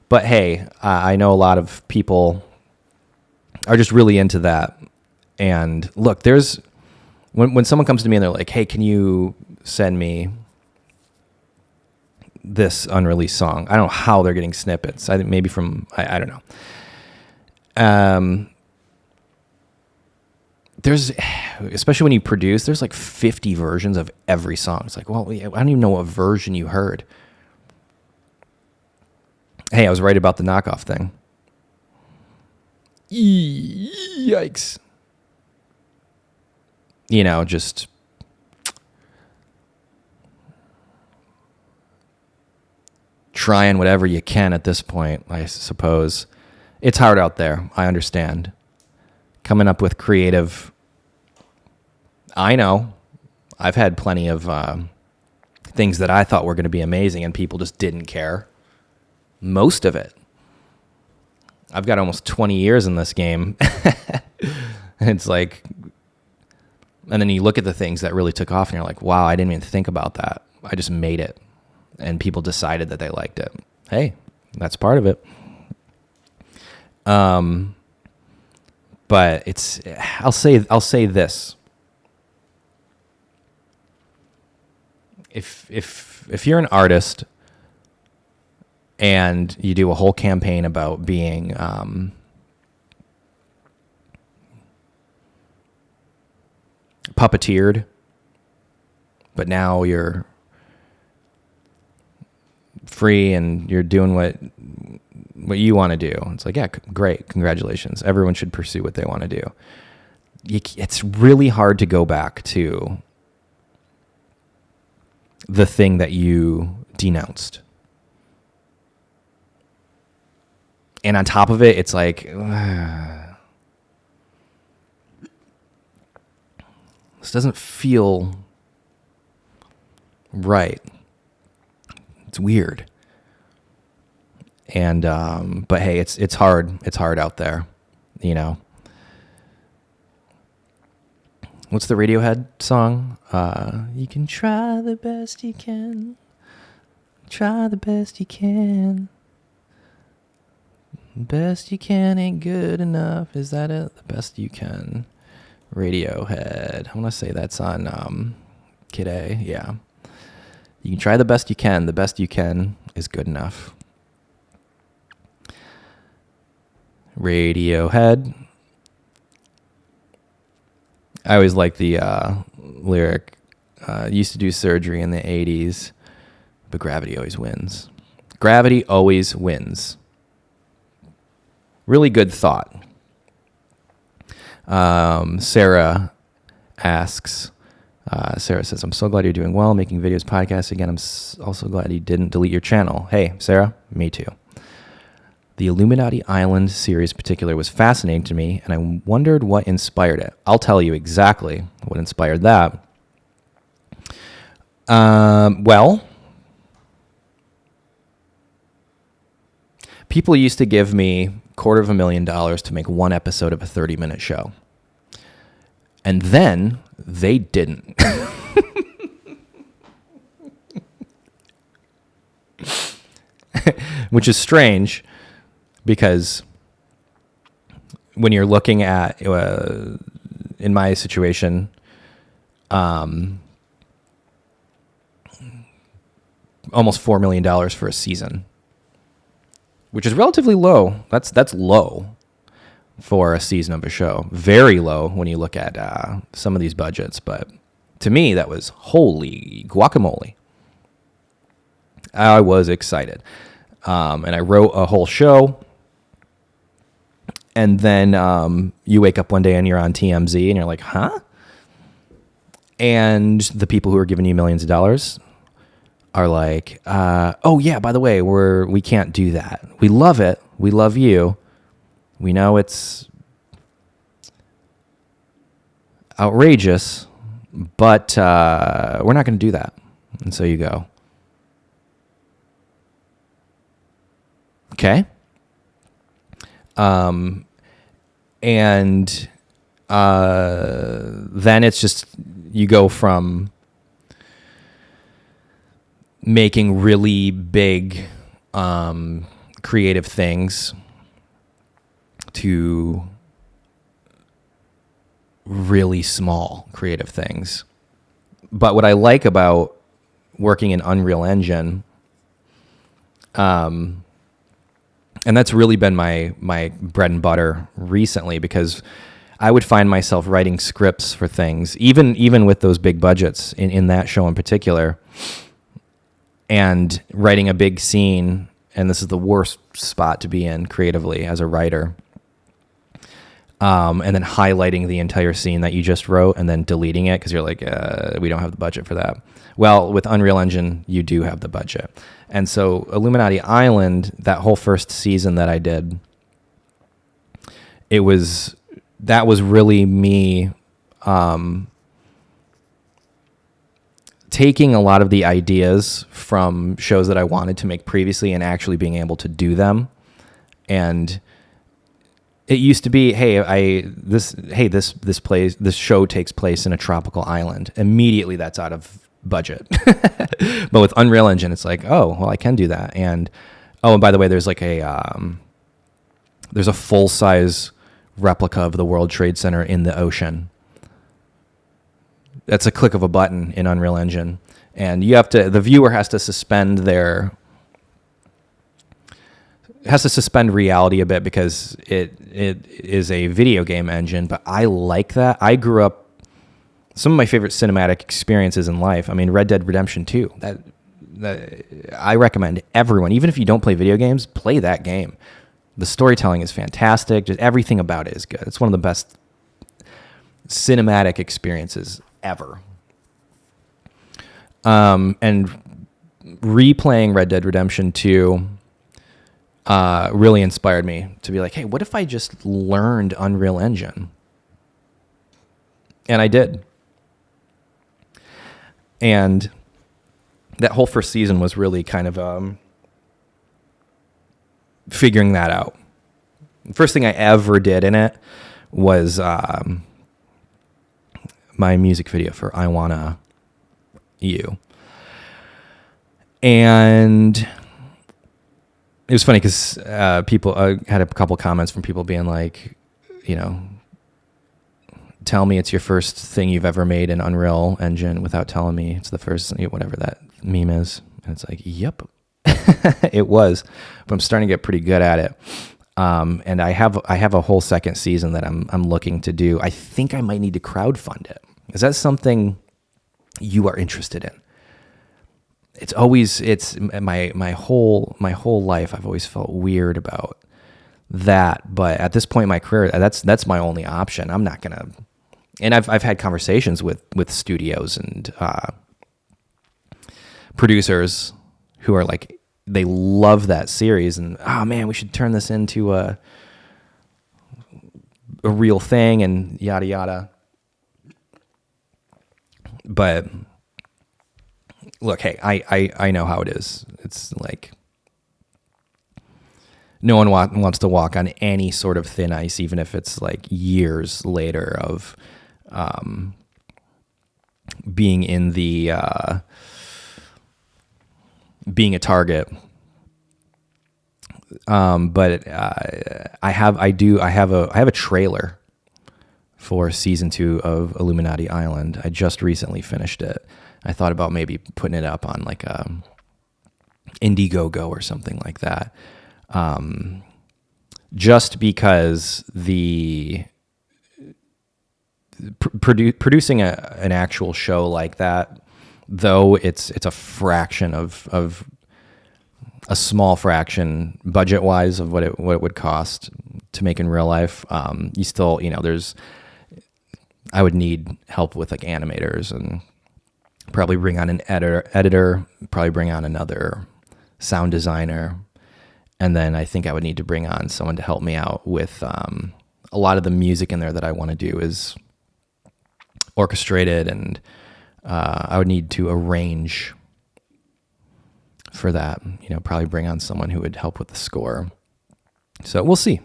But hey, I know a lot of people are just really into that. And look, when someone comes to me and they're like, hey, can you send me this unreleased song? I don't know how they're getting snippets. I think maybe from, I don't know. There's, especially when you produce, there's like 50 versions of every song. It's like, well, I don't even know what version you heard. Hey, I was right about the knockoff thing. Yikes. Just trying whatever you can at this point, I suppose. It's hard out there. I understand. Coming up with creative. I know. I've had plenty of things that I thought were going to be amazing and people just didn't care. Most of it. I've got almost 20 years in this game. It's like, and then you look at the things that really took off and you're like, wow, I didn't even think about that. I just made it. And people decided that they liked it. Hey, that's part of it. But I'll say this. if you're an artist and you do a whole campaign about being puppeteered, but now you're free and you're doing what you want to do. It's like, yeah, great, congratulations. Everyone should pursue what they want to do. It's really hard to go back to the thing that you denounced. And on top of it, it's like, this doesn't feel right. It's weird. And, but hey, it's hard. It's hard out there, you know. What's the Radiohead song? You can try the best you can. Try the best you can. Best you can ain't good enough. Is that it? The best you can. Radiohead. I want to say that's on Kid A. Yeah. You can try the best you can. The best you can is good enough. Radiohead. I always like the lyric. Used to do surgery in the 80s, but gravity always wins. Gravity always wins. Really good thought. Sarah asks, Sarah says, I'm so glad you're doing well, making videos, podcasts again. I'm also glad you didn't delete your channel. Hey, Sarah, me too. The Illuminati Island series in particular was fascinating to me, and I wondered what inspired it. I'll tell you exactly what inspired that. Well, people used to give me $250,000 to make one episode of a 30-minute show. And then they didn't. Which is strange because when you're looking at, in my situation, almost $4 million for a season, which is relatively low. That's low for a season of a show. Very low when you look at some of these budgets. But to me, that was holy guacamole. I was excited. And I wrote a whole show. And then you wake up one day and you're on TMZ and you're like, huh? And the people who are giving you millions of dollars are like, oh yeah, by the way, we can't do that. We love it. We love you. We know it's outrageous, but we're not going to do that. And so you go, okay. And then it's just, you go from making really big creative things to really small creative things. But what I like about working in Unreal Engine, and that's really been my bread and butter recently, because I would find myself writing scripts for things, even with those big budgets in that show in particular, and writing a big scene. And this is the worst spot to be in creatively as a writer. And then highlighting the entire scene that you just wrote and then deleting it because you're like, we don't have the budget for that. Well, with Unreal Engine, you do have the budget. And so Illuminati Island, that whole first season that I did, that was really me taking a lot of the ideas from shows that I wanted to make previously and actually being able to do them. And it used to be, this show takes place in a tropical island. Immediately that's out of budget. But with Unreal Engine, it's like, oh, well, I can do that. And by the way, there's like there's a full-size replica of the World Trade Center in the ocean. That's a click of a button in Unreal Engine. and the viewer has to suspend reality a bit because it is a video game engine. But I like that. I grew up, some of my favorite cinematic experiences in life. I mean, Red Dead Redemption 2. That I recommend everyone, even if you don't play video games, play that game. The storytelling is fantastic. Just everything about it is good. It's one of the best cinematic experiences ever. And replaying Red Dead Redemption 2 really inspired me to be like, hey, what if I just learned Unreal Engine? And I did. And that whole first season was really kind of figuring that out. The first thing I ever did in it was my music video for I Wanna You. And it was funny because people had a couple comments from people being like, tell me it's your first thing you've ever made in Unreal Engine without telling me it's the first, whatever that meme is. And it's like, yep, it was, but I'm starting to get pretty good at it. And I have a whole second season that I'm looking to do. I think I might need to crowdfund it. Is that something you are interested in? It's my whole life. I've always felt weird about that, but at this point in my career, that's my only option. I'm not gonna. And I've had conversations with studios and producers who are like, they love that series, and oh man, we should turn this into a real thing and yada yada. But look, hey, I know how it is. It's like no one wants to walk on any sort of thin ice, even if it's like years later of being in the being a target. But I have a trailer for season 2 of Illuminati Island. I just recently finished it. I thought about maybe putting it up on like Indiegogo or something like that. Just because producing an actual show like that, though it's a fraction of a small fraction budget wise of what it would cost to make in real life. You still, I would need help with like animators and probably bring on an editor, probably bring on another sound designer. And then I think I would need to bring on someone to help me out with a lot of the music in there that I want to do is orchestrated, and I would need to arrange for that. Probably bring on someone who would help with the score. So we'll see.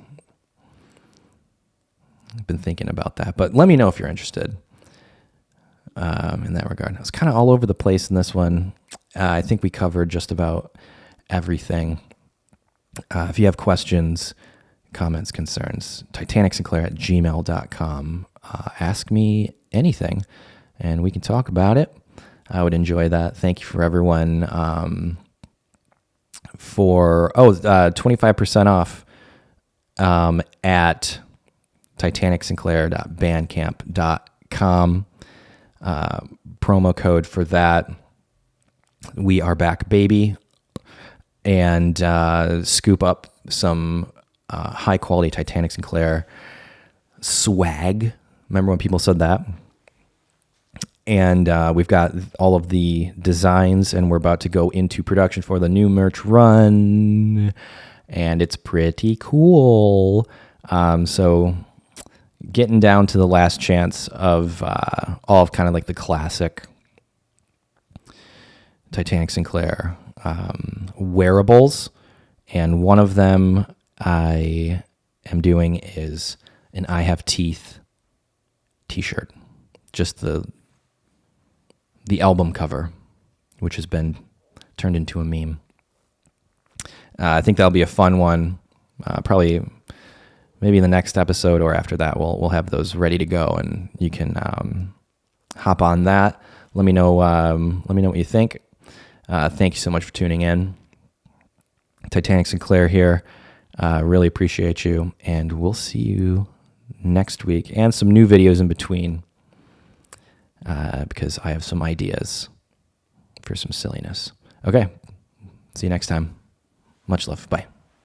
I've been thinking about that, but let me know if you're interested in that regard. I was kind of all over the place in this one. I think we covered just about everything. If you have questions, comments, concerns, titanic.sinclair@gmail.com. Ask me anything, and we can talk about it. I would enjoy that. Thank you for everyone for 25% off at titanic.sinclair.bandcamp.com. Promo code for that. We are back, baby. And scoop up some high quality Titanic Sinclair swag. Remember when people said that? And we've got all of the designs, and we're about to go into production for the new merch run, and it's pretty cool. So getting down to the last chance of all of kind of like the classic Titanic Sinclair wearables, and one of them I am doing is an I Have Teeth t-shirt, just the album cover, which has been turned into a meme. I think that'll be a fun one. Probably maybe in the next episode or after that, we'll have those ready to go, and you can hop on that. Let me know. Let me know what you think. Thank you so much for tuning in. Titanic Sinclair here. Really appreciate you, and we'll see you next week, and some new videos in between, because I have some ideas for some silliness. Okay, see you next time. Much love. Bye.